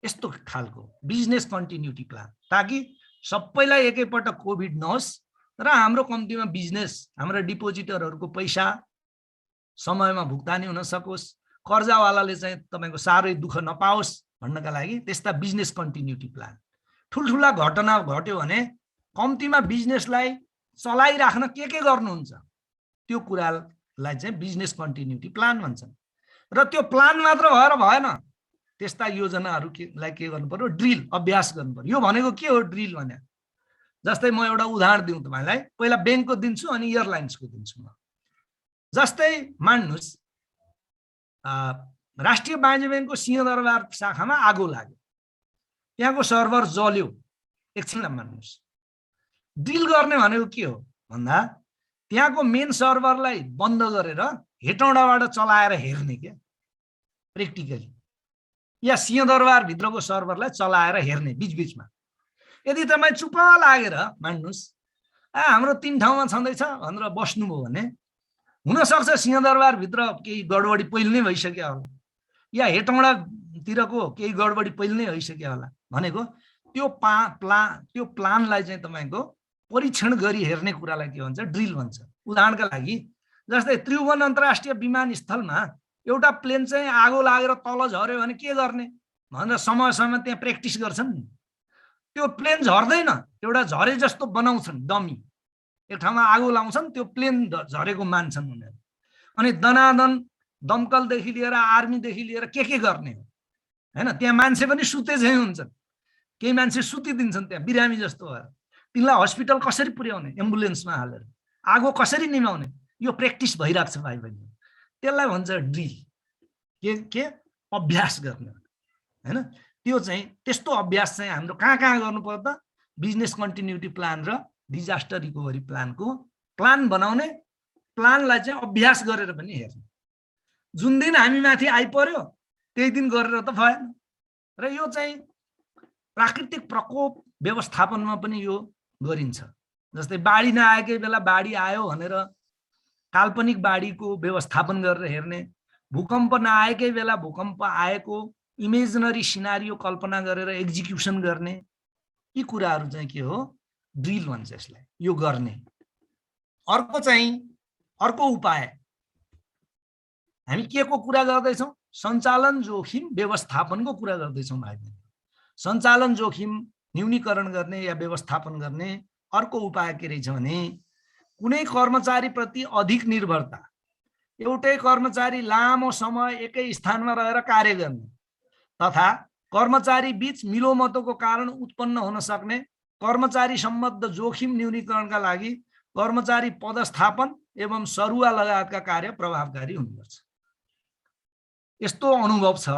यस्तो खालको बिजनेस कन्टिन्युटी प्लान, ताकि सबैलाई एकैपटक कोभिड नहोस् र हाम्रो कम्तीमा बिजनेस, हाम्रो डिपोजिटरहरूको पैसा समयमा भुक्तानी हुन सकोस्, कर्जावालाले चाहिँ तपाईको साह्रै दुःख नपाओस् भन्नका लागि त्यस्ता बिजनेस कन्टिन्युटी प्लान। ठुल्ठुला घटना घट्यो भने कम्तीमा बिजनेसलाई चलाइराख्न के गर्नुहुन्छ त्यो कुरालाई चाहिँ बिजनेस कन्टिन्युटी प्लान भन्छन्। र त्यो प्लान मात्र भएर भएन, त्यस्ता योजनाहरूलाई के गर्नु पर्यो, ड्रिल, अभ्यास गर्नु पर्यो। यो भनेको के हो ड्रिल भने, जस्तै म एउटा उदाहरण दिउँ तपाईलाई, पहिला ब्याङ्कको दिन्छु अनि एयरलाइन्सको दिन्छु म। जस्तै मान्नुहोस् राष्ट्रिय वाणिज्य ब्याङ्कको सिंहदरबार शाखामा आगो लाग्यो, त्यहाँको सर्भर जल्यो। एकछिनलाई मान्नुहोस्, ड्रिल गर्ने भनेको के हो भन्दा त्यहाँको मेन सर्भरलाई बन्द गरेर हेटौँडाबाट चलाएर हेर्ने के, प्र्याक्टिकली, या सिंहदरबारभित्रको सर्भरलाई चलाएर हेर्ने बीचबीचमा। यदि तपाईँ चुप लागेर मान्नुहोस् हाम्रो 3 ठाउँमा छँदैछ भनेर बस्नुभयो भने हुनसक्छ सिंहदरबारभित्र केही गडबडी पहिले नै भइसक्यो होला, या हेटौँडातिरको केही गडबडी पहिले नै भइसक्यो होला। भनेको त्यो प्लानलाई चाहिँ तपाईँको परीक्षण गरी हेर्ने कुरालाई के भन्छ, ड्रिल भन्छ। उदाहरणका लागि जस्तै त्रिभुवन अन्तर्राष्ट्रिय विमानस्थलमा एउटा प्लेन चाहिँ आगो लागेर तल झर्यो भने के गर्ने भनेर समय समय त्यहाँ प्र्याक्टिस गर्छन्। त्यो प्लेन झर्दैन, एउटा झरे जस्तो बनाउँछन् डमी, एक ठाउँमा आगो लाउँछन्, त्यो प्लेन झरेको मान्छन् उनीहरू। अनि दनादन दमकलदेखि लिएर आर्मीदेखि लिएर के गर्ने हो हैन। त्यहाँ मान्छे पनि सुते झैँ हुन्छन्, केही मान्छे सुतिदिन्छन् त्यहाँ बिरामी जस्तो भएर। तिनलाई हस्पिटल कसरी पुर्याउने, एम्बुलेन्समा हालेर आगो कसरी निभाउने, यो प्र्याक्टिस भइरहेको छ भाइ बहिनी। त्यसलाई भन्छ ड्रिल, के अभ्यास गर्ने हैन। त्यो चाहिँ त्यस्तो अभ्यास चाहिँ हाम्रो कहाँ गर्नु पर्छ त, बिजनेस कन्टिन्युटी प्लान र डिजास्टर रिकभरी प्लानको प्लान बनाउने, प्लानलाई चाहिँ अभ्यास गरेर पनि हेर्ने। जुन दिन हामी माथि आइपर्यो त्यही दिन गरेर त भएन। र यो चाहिँ प्राकृतिक प्रकोप व्यवस्थापनमा पनि यो गरिन्छ। जस्तै बाढी नआएकै बेला बाढी आयो भनेर काल्पनिक बाढीको व्यवस्थापन गरेर हेर्ने, भूकम्प नआएकै बेला भूकम्प आएको इमेजिनरी सिनारियो कल्पना गरेर एक्जिक्युसन गर्ने, यी कुराहरू चाहिँ के हो, ड्रिल भन्छ यसलाई, यो गर्ने। अर्को उपाय हामी के को कुरा गर्दैछौँ, सञ्चालन जोखिम व्यवस्थापनको कुरा गर्दैछौँ भाइ बहिनी। सञ्चालन जोखिम न्यूनीकरण गर्ने या व्यवस्थापन गर्ने अर्को उपाय के रहेछ भने कुनै कर्मचारीप्रति अधिक निर्भरता, एउटै कर्मचारी लामो समय एकै स्थानमा रहेर कार्य गर्ने तथा कर्मचारी बीच मिलोमतोको कारण उत्पन्न हुन सक्ने कर्मचारी सम्बद्ध जोखिम न्यूनीकरणका लागि कर्मचारी पदस्थापन एवं सरुवा लगायतका कार्य प्रभावकारी हुनुपर्छ। यस्तो अनुभव छ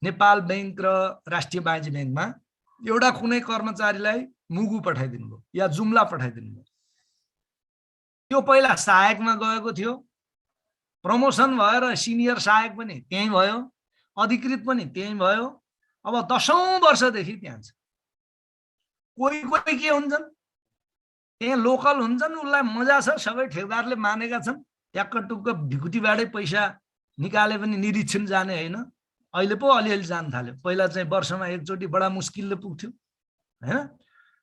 नेपाल बैंक र राष्ट्रिय वाणिज्य बैंकमा एउटा कुनै कर्मचारीलाई मुगु पठाइदिनु भयो या जुम्ला पठाइदिनु भयो। त्यो पहिला सहायकमा गएको थियो, प्रमोसन भएर सिनियर सहायक पनि त्यही भयो, अधिकृत पनि त्यही भयो। अब 10औं वर्षदेखि त्यहाँ छ। कोही के हुन्छन् त्यहाँ लोकल हुन्छन्, उसलाई मजा छ, सबै ठेकदारले मानेका छन्, ट्याक्क टुक्क भिकुटीबाटै पैसा निकाले पनि निरीक्षण जाने होइन। अहिले पो अलिअलि जान थाल्यो, पहिला चाहिँ वर्षमा एकचोटि बडा मुस्किलले पुग्थ्यो हैन।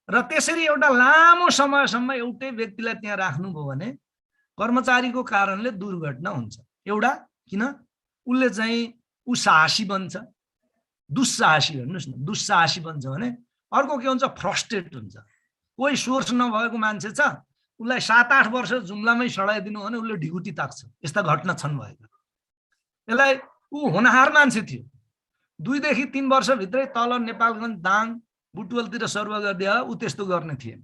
र त्यसरी एउटा लामो समयसम्म एउटै व्यक्तिलाई त्यहाँ राख्नुभयो भने कर्मचारीको कारणले दुर्घटना हुन्छ। एउटा किन उसले चाहिँ साहसी बन्छ, दुस्साहसी भन्नुहोस् न, दुस्साहसी बन्छ भने अर्को के हुन्छ, फ्रस्ट्रेट हुन्छ। कोही सोर्स नभएको मान्छे छ, उसलाई 7-8 वर्ष जुम्लामै सडाइदिनु भने उसले ढिकुटी ताक्छ। यस्ता घटना छन् भएको। यसलाई ऊ होनहार मान्छे थियो, 2 देखि 3 वर्षभित्रै तल नेपालगञ्ज दाङ बुटवलतिर सर्व गरिदियो, ऊ त्यस्तो गर्ने थिएन।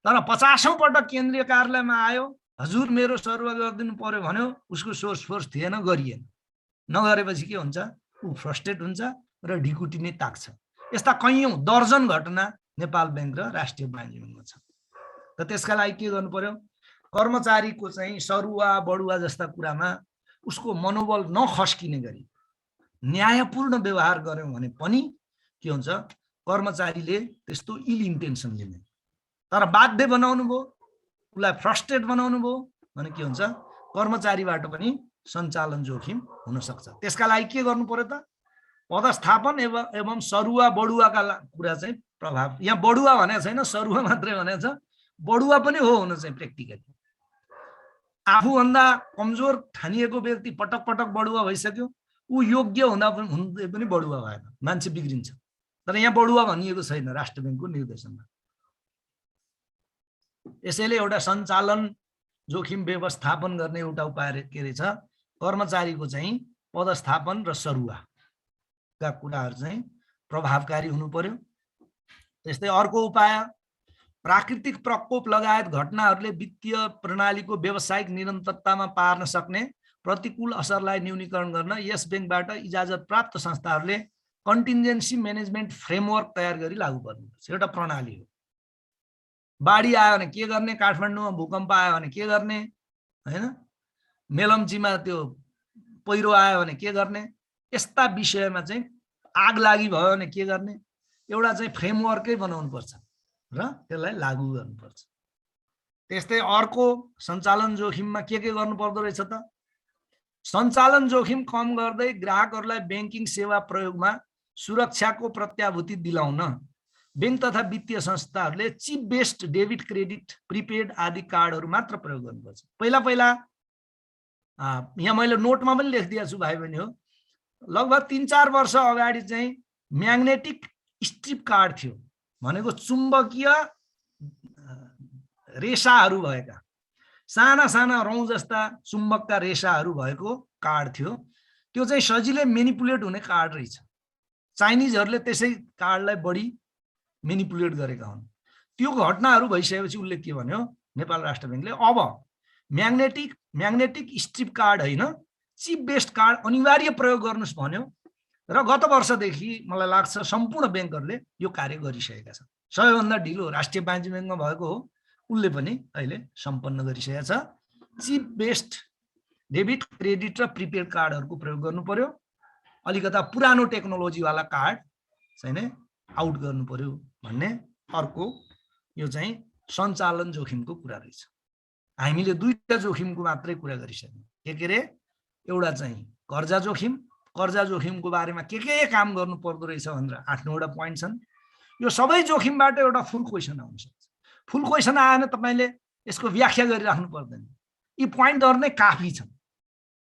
तर 50औं पटक केन्द्रीय कार्यालयमा आयो, हजुर मेरो सर्व गरिदिनु पर्यो भन्यो, उसको सोर्स फोर्स थिएन, गरिएन। नगरेपछि के हुन्छ, ऊ फ्रस्ट्रेट हुन्छ र ढिकुटी नै ताक्छ। यस्ता कैयौं दर्जन घटना नेपाल बैंक र राष्ट्रिय वाणिज्य बैंकमा छ। त त्यसका लागि के गर्नु पर्यो, कर्मचारीको चाहिँ सरुवा बढुवा जस्ता कुरामा उसको मनोबल नखस्किने गरी न्यायपूर्ण व्यवहार गर्यौं भने पनि के हुन्छ, कर्मचारीले त्यस्तो इल इन्टेन्सन लिने। तर बाध्य बनाउनु भयो, उसलाई फ्रस्ट्रेट बनाउनु भयो भने के हुन्छ, कर्मचारीबाट पनि सञ्चालन जोखिम हुन सक्छ। त्यसका लागि के गर्नु पर्यो त, पदस्थापन एवं सरुवा बढुवाका कुरा चाहिँ प्रभाव। यहाँ बढुवा भनेको छैन, सरुवा मात्रै भनेको छ। बढुवा पनि हो हुन चाहिँ प्र्याक्टिकली। आफूभन्दा कमजोर ठानिएको व्यक्ति पटक पटक बढुवा भइसक्यो, ऊ योग्य हुँदा पनि बढुवा भएन, मान्छे बिग्रिन्छ। तर यहाँ बढुवा भनिएको छैन राष्ट्र बैंकको निर्देशनमा। यसैले एउटा सञ्चालन जोखिम व्यवस्थापन गर्ने एउटा उपाय के रहेछ, कर्मचारीको चाहिँ पदस्थापन र सरुवाका कुराहरू चाहिँ प्रभावकारी हुनु पर्यो। त्यस्तै अर्को उपाय, प्राकृतिक प्रकोप लगायत घटनाहरूले वित्तीय प्रणालीको व्यावसायिक निरन्तरतामा पार्न सक्ने प्रतिकूल असरलाई न्यूनीकरण गर्न यस बैंकबाट इजाजत प्राप्त संस्थाहरूले कन्टिन्जेन्सी म्यानेजमेन्ट फ्रेमवर्क तयार गरी लागू गर्नुपर्छ। एउटा प्रणाली हो। बाढी आयो भने के गर्ने, काठमाडौँमा भूकम्प आयो भने के गर्ने हैन, मेलम्चीमा त्यो पहिरो आयो भने के गर्ने, यस्ता विषयमा चाहिँ आग लागि भयो भने के गर्ने, एउटा चाहिँ फ्रेमवर्कै बनाउनु पर्छ र त्यसलाई लागू गर्नुपर्छ। त्यस्तै अर्को सञ्चालन जोखिममा के गर्नु पर्दो रहेछ त, सञ्चालन जोखिम कम गर्दै ग्राहकहरूलाई बैंकिङ सेवा प्रयोगमा सुरक्षाको प्रत्याभूति दिलाउन बैंक तथा वित्तीय संस्थाहरूले cheap based debit credit prepaid आदि कार्डहरू मात्र प्रयोग गर्नुपर्छ। पहिला पहिला यहाँ मैले नोटमा पनि लेखिदिएको छु भाइ बहिनी हो, लगभग 3-4 वर्ष अगाडि चाहिँ म्याग्नेटिक स्ट्रिप कार्ड थियो, भनेको चुम्बकीय रेसाहरू भएका साना साना रौँ जस्ता चुम्बकका रेसाहरू भएको कार्ड थियो। त्यो चाहिँ सजिलै मेनिपुलेट हुने कार्ड रहेछ। चाइनिजहरूले त्यसै कार्डलाई बढी मेनिपुलेट गरेका हुन्। त्यो घटनाहरू भइसकेपछि उसले के भन्यो, नेपाल राष्ट्र बैंकले अब म्याग्नेटिक स्ट्रिप कार्ड होइन, चिप बेस्ड कार्ड अनिवार्य प्रयोग गर्नुस् भन्यो र गत वर्षदेखि मलाई लाग्छ सम्पूर्ण बैंकहरूले यो कार्य गरिसकेका छन्। सबैभन्दा ढिलो राष्ट्रिय वाणिज्य बैंकमा भएको हो, उसले पनि अहिले सम्पन्न गरिसकेको छ। चिप बेस्ड डेबिट क्रेडिट र प्रिपेड कार्डहरूको प्रयोग गर्नु पर्यो, अलिकता पुरानो टेक्नोलोजीवाला कार्ड चाहिँ नै आउट गर्नु पर्यो भन्ने अर्को यो चाहिँ सञ्चालन जोखिमको कुरा रहेछ। हामीले दुईटा जोखिमको मात्रै कुरा गरिसक्यौँ। के रे, एउटा चाहिँ कर्जा जोखिम, कर्जा जोखिमको बारेमा के काम गर्नु पर्दो रहेछ भनेर 8-9वटा पोइन्ट छन्। यो सबै जोखिमबाट एउटा फुल क्वेसन आउन सक्छ। फुल क्वेसन आएन तपाईले यसको व्याख्या गरिराख्नु पर्दैन, यी पोइन्टहरु नै काफी छन्।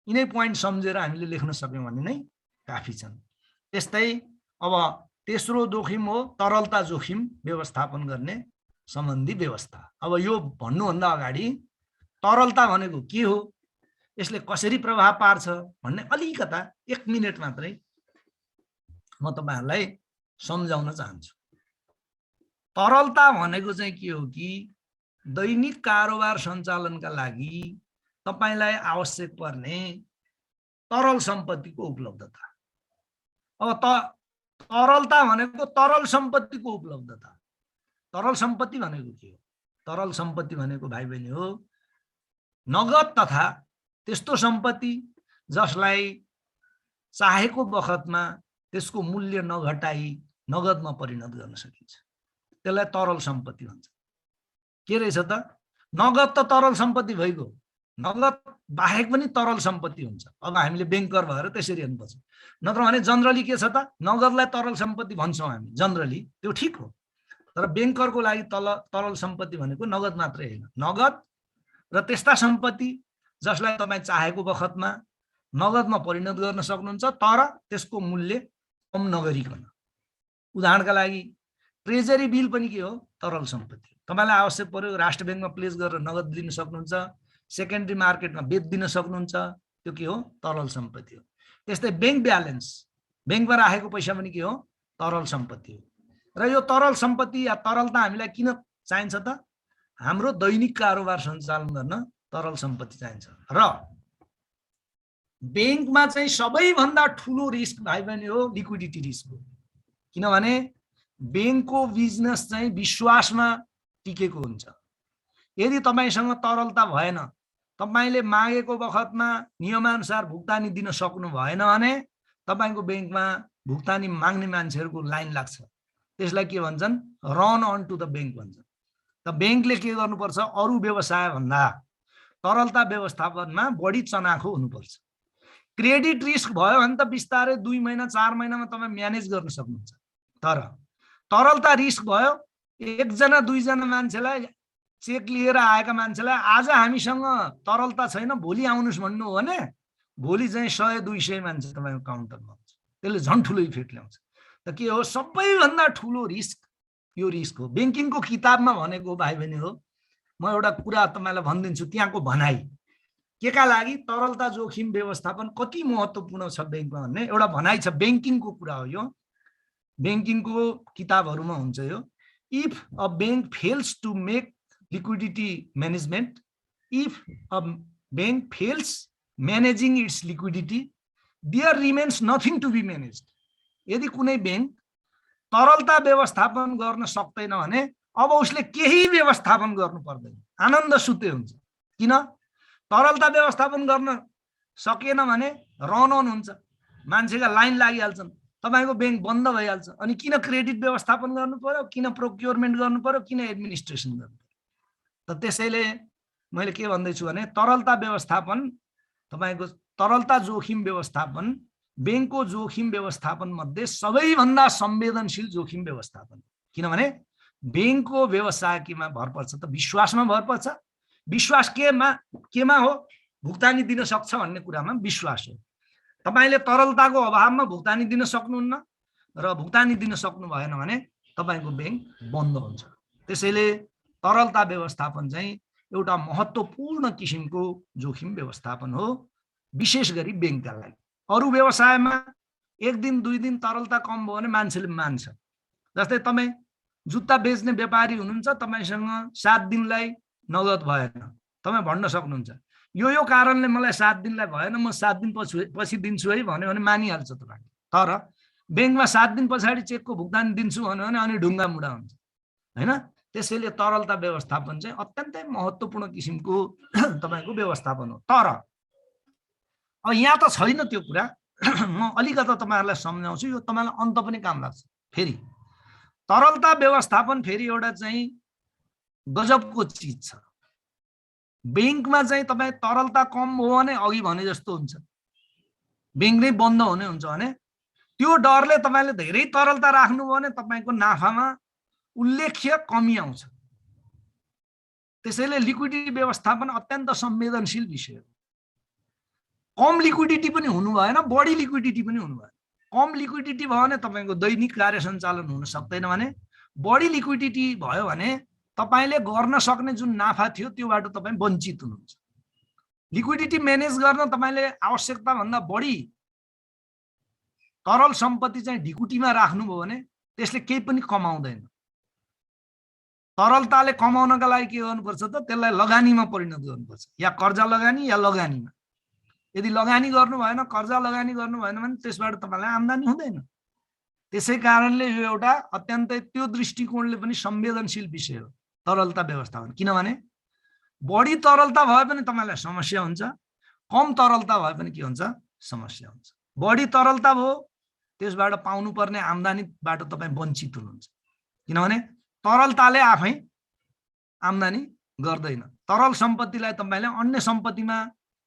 यिनै पोइन्ट सम्झेर हामीले लेख्न सक्यौं भने नै काफी छन्। त्यस्तै अब तेस्रो जोखिम हो तरलता जोखिम व्यवस्थापन गर्ने सम्बन्धी व्यवस्था। अब यो भन्नुभन्दा अगाडि तरलता भनेको के हो, यसले कसरी प्रभाव पार्छ भन्ने अलिकता 1 मिनेट मात्रै म तपाईहरुलाई सम्झाउन चाहन्छु। तरलता भनेको चाहिँ के हो कि दैनिक कारोबार सञ्चालनका लागि तपाईलाई आवश्यक पर्ने तरल सम्पत्तिको उपलब्धता। अब तरलता भनेको तरल सम्पत्तिको उपलब्धता। तरल सम्पत्ति भनेको के हो? तरल सम्पत्ति भनेको भाइ बहिनी हो नगद तथा त्यस्तो सम्पत्ति जसलाई चाहेको बखतमा त्यसको मूल्य नघटाई नगदमा परिणत गर्न सकिन्छ, त्यसलाई तरल सम्पत्ति भन्छ। के रहेछ त? नगद त तरल सम्पत्ति भइगयो, नगद बाहेक पनि तरल सम्पत्ति हुन्छ। अब हामीले बैंकर भएर त्यसरी हेर्नुपर्छ। नत्र भने जनरली के छ त, नगदलाई तरल सम्पत्ति भन्छौं हामी जनरली, त्यो ठीक हो। तर बैंकरको लागि तरल सम्पत्ति भनेको नगद मात्रै हैन, नगद र त्यस्ता सम्पत्ति जसलाई तपाई चाहेको बखतमा नगदमा परिणत गर्न सक्नुहुन्छ तर त्यसको मूल्य कम नगरिकन। उदाहरणका लागि ट्रेजरी बिल पनि के हो? तरल सम्पत्ति। तपाईलाई आवश्यक पर्यो राष्ट्र बैंकमा प्लेस गरेर नगद लिन सक्नुहुन्छ, सेकेन्डरी मार्केटमा बेच दिन सक्नुहुन्छ, त्यो के हो? तरल सम्पत्ति हो। त्यस्तै बैंक ब्यालेन्स, बैंकमा राखेको पैसा पनि के हो? तरल सम्पत्ति हो। र यो तरल सम्पत्ति या तरलता हामीलाई किन चाहिन्छ त? हाम्रो दैनिक कारोबार सञ्चालन गर्न तरल सम्पत्ति चाहिन्छ। र बैंकमा चाहिँ सबैभन्दा ठूलो रिस्क भाइ बहिनी हो लिक्विडिटी रिस्क हो। किनभने बैंकको बिजनेस चाहिँ विश्वासमा टिकेको हुन्छ। यदि तपाईसँग तरलता भएन, तपाईले मागेको बखतमा नियमानुसार भुक्तानी दिन सक्नु भएन भने तपाईको बैंकमा भुक्तानी माग्ने मान्छेहरुको लाइन लाग्छ। त्यसलाई के भन्छन्? Run on to the bank भन्छन्। त बैंकले के गर्नुपर्छ? अरु व्यवसाय भन्दा तरलता व्यवस्थापनमा बढी चनाखो हुनुपर्छ। क्रेडिट रिस्क भयो भने त बिस्तारै 2 महिना 4 महिनामा तपाई म्यानेज गर्न सक्नुहुन्छ। तर तरलता रिस्क भयो, 1 जना 2 जना मान्छेलाई चेक लिएर आएका मान्छेलाई आज हामीसँग तरलता छैन भोलि आउनुस् भन्नु हो भने भोलि चाहिँ 100-200 मान्छे तपाईको काउन्टरमा हुन्छ। त्यसले झन् ठुलो इफेक्ट ल्याउँछ। त के हो? सबैभन्दा ठुलो रिस्क यो रिस्क हो। बैंकिङको किताबमा भनेको भाइ बहिनी हो, म एउटा कुरा तपाईलाई भनिदिन्छु, त्यहाँको भनाइ केका लागि तरलता जोखिम व्यवस्थापन कति महत्त्वपूर्ण छ बैंकमा भन्ने एउटा भनाइ छ। बैंकिङको कुरा हो यो, बैंकिङको किताबहरुमा हुन्छ यो। If a bank fails to make liquidity management, if a bank fails managing its liquidity, there remains nothing to be managed. यदि कुनै बैंक तरलता व्यवस्थापन गर्न सक्दैन भने अब उसले केही व्यवस्थापन गर्नु पर्दैन, आनन्द सुते हुन्छ। किन? तरलता व्यवस्थापन गर्न सकेन भने रन अन हुन्छ। मान्छेका लाइन लागिहाल्छन्, तपाईको बैंक बन्द भइहाल्छ। अनि किन क्रेडिट व्यवस्थापन गर्नु पर्यो, किन प्रोक्योरमेन्ट गर्नु पर्यो, किन एडमिनिस्ट्रेसन गर्नु पर्यो। त त्यसैले मैले के भन्दैछु भने तरलता व्यवस्थापन, तपाईको तरलता जोखिम व्यवस्थापन बैंकको जोखिम व्यवस्थापन मध्ये सबैभन्दा संवेदनशील जोखिम व्यवस्थापन। किनभने बैंकको व्यवसाय केमा भर पर्छ त विश्वासमा भर पर्छ। विश्वास केमा हो, भुक्तानी दिन सक्छ भन्ने कुरामा विश्वास हो। तपाईले तरलताको अभावमा भुक्तानी दिन सक्नुहुन्न र भुक्तानी दिन सक्नु भएन भने तपाईको बैंक बन्द हुन्छ। त्यसैले तरलता व्यवस्थापन चाहिँ एउटा महत्त्वपूर्ण किसिमको जोखिम व्यवस्थापन हो, विशेष गरी बैंकका लागि। अरु व्यवसायमा एक दिन दुई दिन तरलता कम भयो भने मान्छेले मान्छ। जस्तै तपाई जुत्ता बेच्ने व्यापारी हुनुहुन्छ, तपाईसँग 7 दिनलाई नगद भएन, तपाई भन्न सक्नुहुन्छ यो कारणले मलाई 7 दिनलाई भएन, म 7 दिन पछि दिन्छु है भन्यो भने मानिहाल्छ तपाईँ। तर बैंकमा 7 दिन पछाडि चेकको भुक्तानी दिन्छु भन्यो भने अनि ढुङ्गा मुढा हुन्छ हैन। त्यसैले तरलता व्यवस्थापन चाहिँ अत्यन्तै महत्त्वपूर्ण किसिमको तपाईको व्यवस्थापन हो। तर अब यहाँ त छैन त्यो कुरा, म अलिकता तपाईहरुलाई सम्झाउँछु, यो तपाईलाई अन्त पनि काम लाग्छ। फेरि तरलता व्यवस्थापन फेरि एउटा चाहिँ गजबको चीज छ। बैंकमा चाहिँ तपाई तरलता कम हो भने अघि भने जस्तो हुन्छ, बैंक नै बन्द हुने हुन्छ भने त्यो डरले तपाईले धेरै तरलता राख्नुभयो भने तपाईको नाफामा उल्लेख्य कमी आउँछ। त्यसैले लिक्विडिटी व्यवस्थापन अत्यन्त संवेदनशील विषय हो। कम लिक्विडिटी पनि हुनु भएन, बढी लिक्विडिटी पनि हुनु भएन। कम लिक्विडिटी भयो भने तपाईको दैनिक कार्य सञ्चालन हुन सक्दैन भने, बढी लिक्विडिटी भयो भने तपाईले गर्न सक्ने जुन नाफा थियो त्योबाट तपाई वञ्चित हुनुहुन्छ। लिक्विडिटी म्यानेज गर्न तपाईले आवश्यकता भन्दा बढी तरल सम्पत्ति चाहिँ ढिकुटीमा राख्नुभयो भने त्यसले केही पनि कमाउँदैन। तरलताले कमाउनका लागि के गर्नुपर्छ त त्यसलाई लगानीमा परिणत गर्नुपर्छ, या कर्जा लगानी या लगानीमा। यदि लगानी गर्नु भएन, कर्जा लगानी गर्नु भएन भने त्यसबाट तपाईलाई आम्दानी हुँदैन। त्यसै कारणले यो एउटा अत्यन्तै त्यो दृष्टिकोणले पनि संवेदनशील विषय हो तरलता व्यवस्थापन। किनभने बढी तरलता भए पनि तपाईलाई समस्या हुन्छ, कम तरलता भए पनि के हुन्छ, समस्या हुन्छ। बढी तरलता भयो त्यसबाट पाउनुपर्ने आम्दानीबाट तपाईँ वञ्चित हुनुहुन्छ, किनभने तरलताले आफै आम्दानी गर्दैन। तरल सम्पत्तिलाई तपाईले अन्य सम्पत्तिमा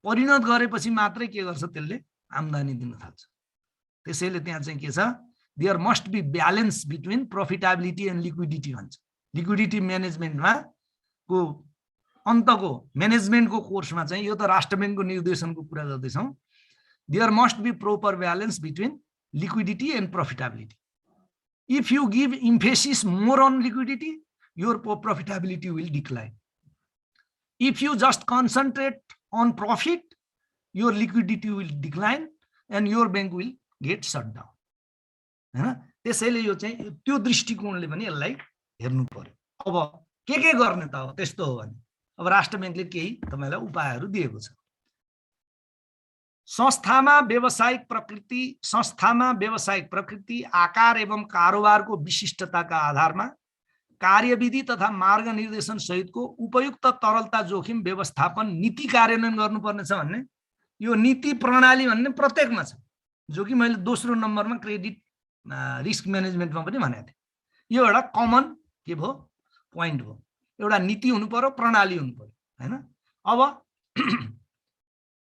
परिणत गरेपछि मात्रै के गर्छ, त्यसले आम्दानी दिन थाल्छ। त्यसैले त्यहाँ चाहिँ के छ, there must be balance between profitability and liquidity भन्छ। लिक्विडिटी म्यानेजमेन्टमा को अन्तको म्यानेजमेन्टको कोर्समा चाहिँ यो त राष्ट्र ब्याङ्कको निर्देशनको कुरा गर्दैछौँ। There must be proper balance between liquidity and profitability. If you give emphasis more on liquidity, your profitability will decline. If you just concentrate on profit, your liquidity will decline and your bank will get shut down. हैन, त्यसैले यो चाहिँ त्यो दृष्टिकोणले पनि यसलाई हेर्नु पर्यो। अब के गर्ने त हो त्यस्तो हो भने अब राष्ट्र ब्याङ्कले केही तपाईलाई उपायहरू दिएको छ। संस्थामा व्यावसायिक प्रकृति, आकार एवं कारोबारको विशिष्टताका आधारमा कार्यविधि तथा मार्ग निर्देशन सहितको उपयुक्त तरलता जोखिम व्यवस्थापन नीति कार्यान्वयन गर्नुपर्ने छ भन्ने यो नीति प्रणाली भन्ने प्रत्येकमा छ, जो कि मैले दोस्रो नम्बरमा क्रेडिट रिस्क म्यानेजमेन्टमा पनि भनेको थिएँ। यो एउटा कमन के भयो पोइन्ट हो, एउटा नीति हुनु पर्यो, प्रणाली हुनु पर्यो हैन। अब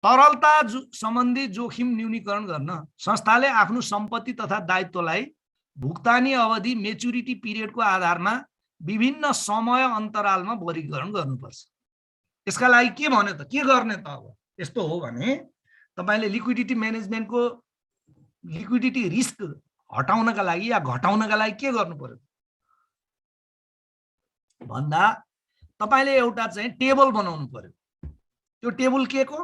तरलता सम्बन्धी जोखिम न्यूनीकरण गर्न संस्थाले आफ्नो सम्पत्ति तथा दायित्वलाई भुक्तानी अवधि मेच्युरिटी पिरियडको आधारमा विभिन्न समय अन्तरालमा वर्गीकरण गर्नुपर्छ। यसका लागि के भन्यो त, के गर्ने त? अब यस्तो हो भने तपाईले लिक्विडिटी म्यानेजमेन्टको लिक्विडिटी रिस्क हटाउनका लागि या घटाउनका लागि के गर्नु पर्यो भन्दा तपाईले एउटा चाहिँ टेबल बनाउनु पर्यो। त्यो टेबल के को,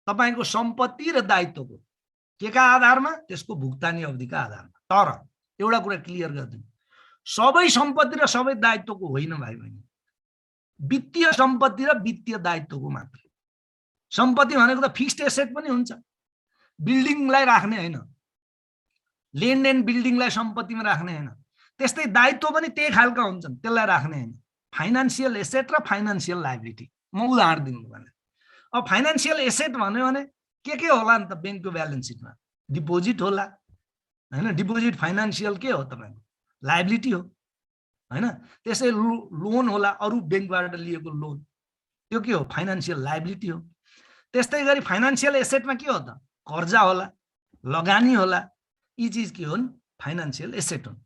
तपाईको सम्पत्ति र दायित्वको के का आधारमा, त्यसको भुक्तानी अवधिका आधारमा। तर एउटा कुरा क्लियर गरिदिनु, सबै सम्पत्ति र सबै दायित्वको होइन भाइ बहिनी, वित्तीय सम्पत्ति र वित्तीय दायित्वको मात्र। सम्पत्ति भनेको त फिक्स्ड एसेट पनि हुन्छ, बिल्डिङलाई राख्ने होइन, ल्यान्ड एन्ड बिल्डिङलाई सम्पत्तिमा राख्ने होइन। त्यस्तै दायित्व पनि त्यही खालका हुन्छन्, त्यसलाई राख्ने होइन। फाइनान्सियल एसेट र फाइनान्सियल लायबिलिटी म उदाहरण दिनु भने, अब फाइनान्सियल एसेट भन्यो भने के होला नि त ब्याङ्कको ब्यालेन्स सिटमा, डिपोजिट होला हैन। डिपोजिट फाइनान्शियल के हो तपाईको लायबिलिटी हो हैन। त्यसै लोन होला, अरु बैंकबाट लिएको लोन, त्यो के हो फाइनान्शियल लायबिलिटी हो। त्यस्तै गरी फाइनान्शियल एसेटमा के हो त कर्जा होला, लगानी होला, यी चीज के हुन् फाइनान्शियल एसेट हुन्।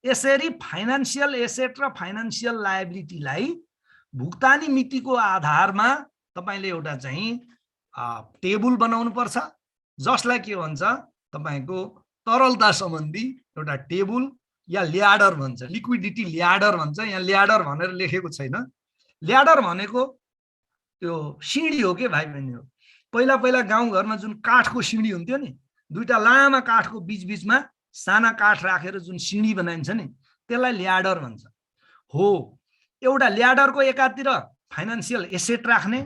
यसरी फाइनान्शियल एसेट र फाइनान्शियल लायबिलिटीलाई भुक्तानी मितिको आधारमा तपाईले एउटा चाहिँ टेबल बनाउनु पर्छ, जसलाई के भन्छ तपाईको तरलता सम्बन्धी एउटा टेबल या ल्याडर भन्छ, लिक्विडिटी ल्याडर भन्छ। यहाँ ल्याडर भनेर लेखेको छैन, ल्याडर भनेको त्यो सिँढी हो के भाइ बहिनी हो। पहिला पहिला गाउँघरमा जुन काठको सिँढी हुन्थ्यो नि, दुईटा लामा काठको बीचबीचमा साना काठ राखेर जुन सिँढी बनाइन्छ नि, त्यसलाई ल्याडर भन्छ। हो, एउटा ल्याडरको एकातिर फाइनान्शियल एसेट राख्ने,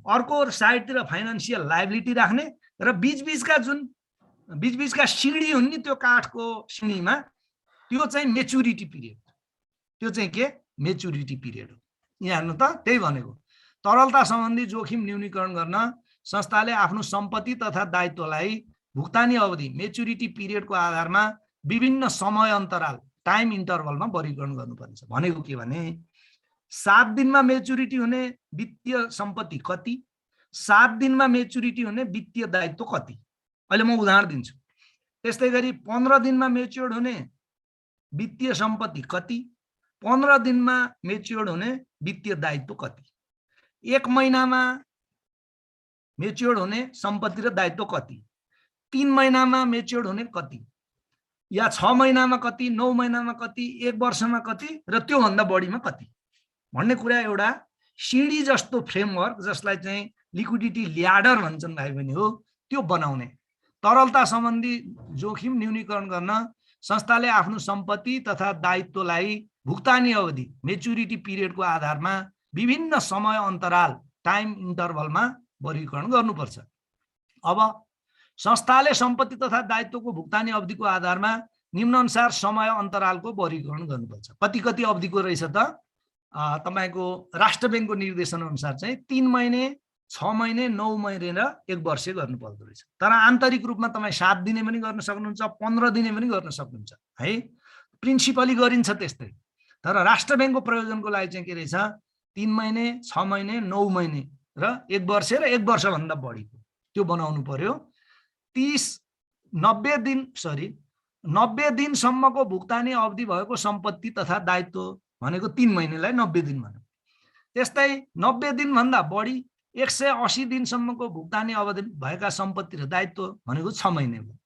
अर्को साइडतिर फाइनान्शियल लायबिलिटी राख्ने, र बीचबीचका सिँढी हुन् नि त्यो काठको सिँढीमा, त्यो चाहिँ मेच्युरिटी पिरियड, त्यो चाहिँ के मेच्युरिटी पिरियड हो। यहाँ हेर्नु त, त्यही भनेको तरलता सम्बन्धी जोखिम न्यूनीकरण गर्न संस्थाले आफ्नो सम्पत्ति तथा दायित्वलाई भुक्तानी अवधि मेच्युरिटी पिरियडको आधारमा विभिन्न समय अन्तराल टाइम इन्टरभलमा वर्गीकरण गर्नुपर्छ। भनेको के भने 7 दिनमा मेच्युरिटी हुने वित्तीय सम्पत्ति कति, 7 दिनमा मेच्युरिटी हुने वित्तीय दायित्व कति। अहिले म उदाहरण दिन्छु। त्यस्तै गरी 15 दिनमा मेच्योर्ड हुने वित्तीय सम्पत्ति कति, 15 दिनमा मेच्योर्ड हुने वित्तीय दायित्व कति, 1 महिनामा मेच्योर्ड हुने सम्पत्ति र दायित्व कति, 3 महिनामा मेच्योर्ड हुने कति, या 6 महिनामा कति, 9 महिनामा कति, 1 वर्षमा कति, र त्यो भन्दा बढीमा कति भन्ने कुरा एउटा सिँढी जस्तो फ्रेमवर्क, जसलाई चाहिँ लिक्विडिटी ल्याडर भन्छन् भाइ बहिनी हो, त्यो बनाउने। तरलता सम्बन्धी जोखिम न्यूनीकरण गर्न संस्थाले आफ्नो सम्पत्ति तथा दायित्वलाई भुक्तानी अवधि मेच्युरिटी पिरियडको आधारमा विभिन्न समय अन्तराल टाइम इन्टरभलमा वर्गीकरण गर्नुपर्छ। अब संस्थाले सम्पत्ति तथा दायित्वको भुक्तानी अवधिको आधारमा निम्नानुसार समय अन्तरालको वर्गीकरण गर्नुपर्छ। कति कति अवधिको रहेछ त तपाईको राष्ट्र बैंकको निर्देशन अनुसार चाहिँ 3 महिने, 6 महिने, 9 महिने र 1 वर्ष गर्नु पर्दो रहेछ। तर आन्तरिक रूपमा तपाई 7 दिने पनि गर्न सक्नुहुन्छ, 15 दिने पनि गर्न सक्नुहुन्छ है, प्रिन्सिपली गरिन्छ त्यस्तै। तर राष्ट्र बैंकको प्रयोजनको लागि चाहिँ के रहेछ 3 महिने, 6 महिने, 9 महिने र 1 वर्ष र 1 वर्ष भन्दा बढीको त्यो बनाउनु पर्यो। 90 दिनसम्मको भुक्तानी अवधि भएको सम्पत्ति तथा दायित्व भनेको 3 महिनेलाई 90 दिन भन्यो। त्यस्तै 90 दिन भन्दा बढी 180 दिनसम्मको भुक्तानी अवधि भएका सम्पत्ति र दायित्व भनेको 6 महिने हो।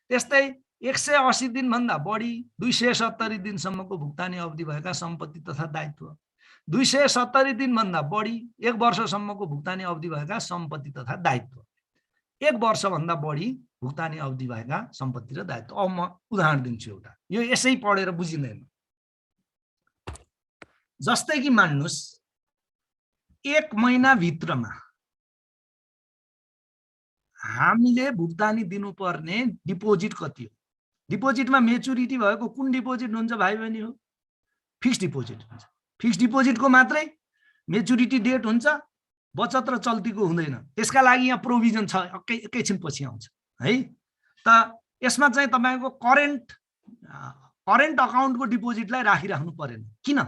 त्यस्तै 180 दिन भन्दा बढी 270 दिनसम्मको भुक्तानी अवधि भएका सम्पत्ति तथा दायित्व, 270 दिन भन्दा बढी 1 वर्षसम्मको भुक्तानी अवधि भएका सम्पत्ति तथा दायित्व, 1 वर्ष भन्दा बढी भुक्तानी अवधि भएका सम्पत्ति र दायित्व। अब म उदाहरण दिन्छु एउटा, यो यसै पढेर बुझिँदैन। जस्तै कि मान्नुस् 1 महिना भित्रमा हामीले भुक्तानी दिनुपर्ने डिपोजिट कति हो। डिपोजिटमा मेच्युरिटी भएको कुन डिपोजिट हुन्छ भाइ बहिनी हो, फिक्स्ड डिपोजिट हुन्छ। फिक्स्ड डिपोजिटको मात्रै मेच्युरिटी डेट हुन्छ, बचत र चल्तीको हुँदैन। त्यसका लागि यहाँ प्रोभिजन छ, एकैछिन पछि आउँछ है। त यसमा चाहिँ तपाईको करेन्ट अकाउन्टको डिपोजिटलाई राखिराख्नु परेन, किन,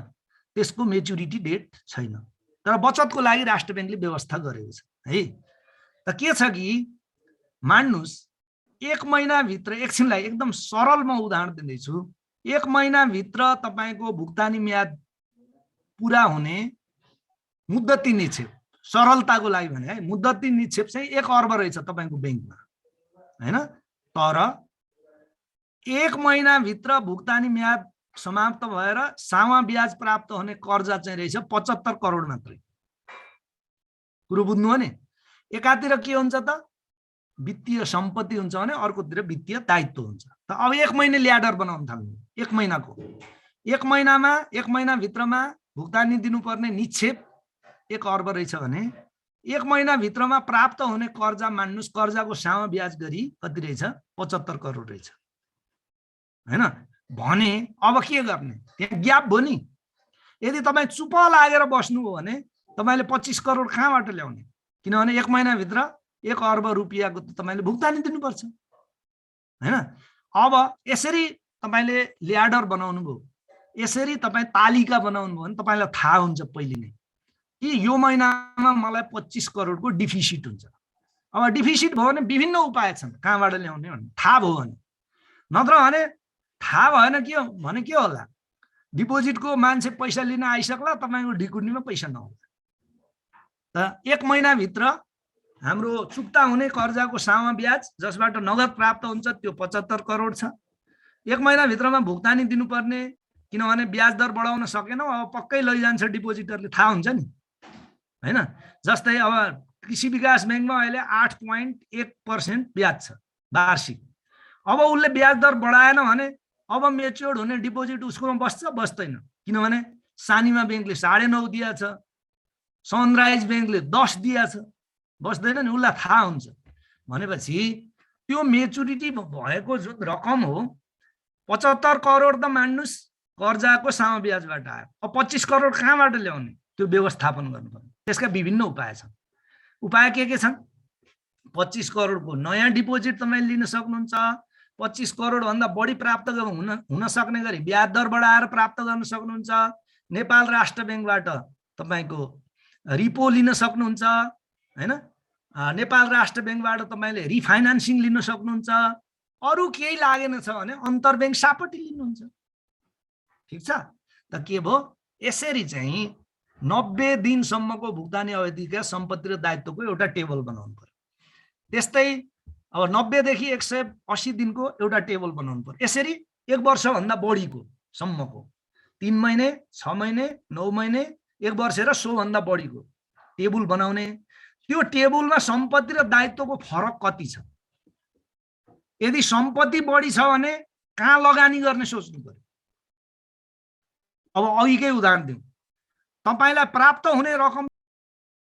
त्यसको मेच्युरिटी डेट छैन। तर बचतको लागि राष्ट्र बैंकले व्यवस्था गरेको छ है। त के छ कि मान्नुस् 1 महिना भित्र, एकछिनलाई एकदम सरल म उदाहरण दिँदैछु, 1 महिना भित्र तपाईको भुक्तानी म्याद पूरा हुने मुद्दती निक्षेप, सरलताको लागि भने है, मुद्दती निक्षेप चाहिँ 1 अर्ब रहेछ तपाईको बैंकमा हैन। तर 1 महिना भित्र भुक्तानी म्याद समाप्त भएर सामा ब्याज प्राप्त हुने कर्जा चाहिँ रहेछ 75 करोड मात्रै। कुरो बुझ्नु हो नि, एकातिर के हुन्छ त वित्तीय सम्पत्ति हुन्छ भने अर्कोतिर वित्तीय दायित्व हुन्छ। त अब 1 महिना ल्याडर बनाउन थाल्नु, 1 महिनाको, 1 महिना भित्रमा भुक्तानी दिनुपर्ने निक्षेप 1 अर्ब रहेछ भने 1 महिना भित्रमा प्राप्त हुने कर्जा मान्नुस्, कर्जाको सामा ब्याज गरी कति रहेछ 75 करोड रहेछ हैन। भने अब के गर्ने, त्यहाँ ग्याप भयो नि। यदि तपाईँ चुप लागेर बस्नु हो भने तपाईले 25 करोड कहाँबाट ल्याउने, किनभने 1 महिना भित्र 1 अर्ब रुपियाँको त तपाईले भुक्तानी दिनुपर्छ हैन। अब यसरी तपाईले ल्याडर बनाउनु भयो, यसरी तपाई तालिका बनाउनु भयो भने तपाईलाई थाहा हुन्छ पहिले नै कि यो महिनामा मलाई 25 करोडको डिफिसिट हुन्छ। अब डिफिसिट भयो भने विभिन्न उपाय छन् कहाँबाट ल्याउने भन्ने थाहा भयो भने, नत्र भने थाहा भएन के होला, डिपोजिटको मान्छे पैसा लिन आइसक्ला, तपाईको ढिकुर्नीमा पैसा नहोला। त 1 महिनाभित्र हाम्रो चुक्ता हुने कर्जाको सामा ब्याज जसबाट नगद प्राप्त हुन्छ त्यो 75 करोड छ। 1 महिनाभित्रमा भुक्तानी दिनुपर्ने, किनभने ब्याज दर बढाउन सकेनौ, अब पक्कै लैजान्छ डिपोजिटरले, थाहा हुन्छ नि हैन। जस्तै अब कृषि विकास बैंकमा अहिले 8.1% ब्याज छ वार्षिक। अब उसले ब्याज दर बढाएन भने अब मेच्योर्ड हुने डिपोजिट उसकोमा बस्छ बस्दैन, किनभने सानीमा बैंकले 9.5 दिया छ, सनराइज बैंकले 10 दिया छ, बस्दैन नि, उसलाई थाहा हुन्छ। भनेपछि त्यो मेच्युरिटी भएको जुन रकम हो 75 करोड त मान्नुस् कर्जाको सामा ब्याजबाट आयो, अब 25 करोड कहाँबाट ल्याउने, त्यो व्यवस्थापन गर्नुपर्छ। त्यसका विभिन्न उपाय छन्। उपाय के छन्? 25 करोडको नयाँ डिपोजिट तपाईले लिन सक्नुहुन्छ, 25 करोड भन्दा बढी प्राप्त हुन सक्ने गरी ब्याज दर बढाएर प्राप्त गर्न सक्नुहुन्छ, नेपाल राष्ट्र बैंकबाट तपाईको रिपो लिन सक्नुहुन्छ हैन, नेपाल राष्ट्र बैंकबाट तपाईले रिफाइनान्सिङ लिन सक्नुहुन्छ, अरु केही लागेन छ भने अन्तर्ब्याङ्क सापटी लिनुहुन्छ। ठीक छ त, के भयो? यसरी चाहिँ 90 दिनसम्मको भुक्तानी अवधिका सम्पत्ति र दायित्वको एउटा टेबल बनाउनु पर्यो। त्यस्तै अब 90 देखि 180 दिनको एउटा टेबल बनाउनु पर्यो। यसरी 1 वर्षभन्दा बढीको सम्मको 3 महिने, 6 महिने, 9 महिने, 1 वर्ष र सो भन्दा बढीको टेबल बनाउने। त्यो टेबलमा सम्पत्ति र दायित्वको फरक कति छ, यदि सम्पत्ति बढी छ भने कहाँ लगानी गर्ने सोच्नु पर्यो। अब अघिकै उदाहरण दिउँ, तपाईलाई प्राप्त हुने रकम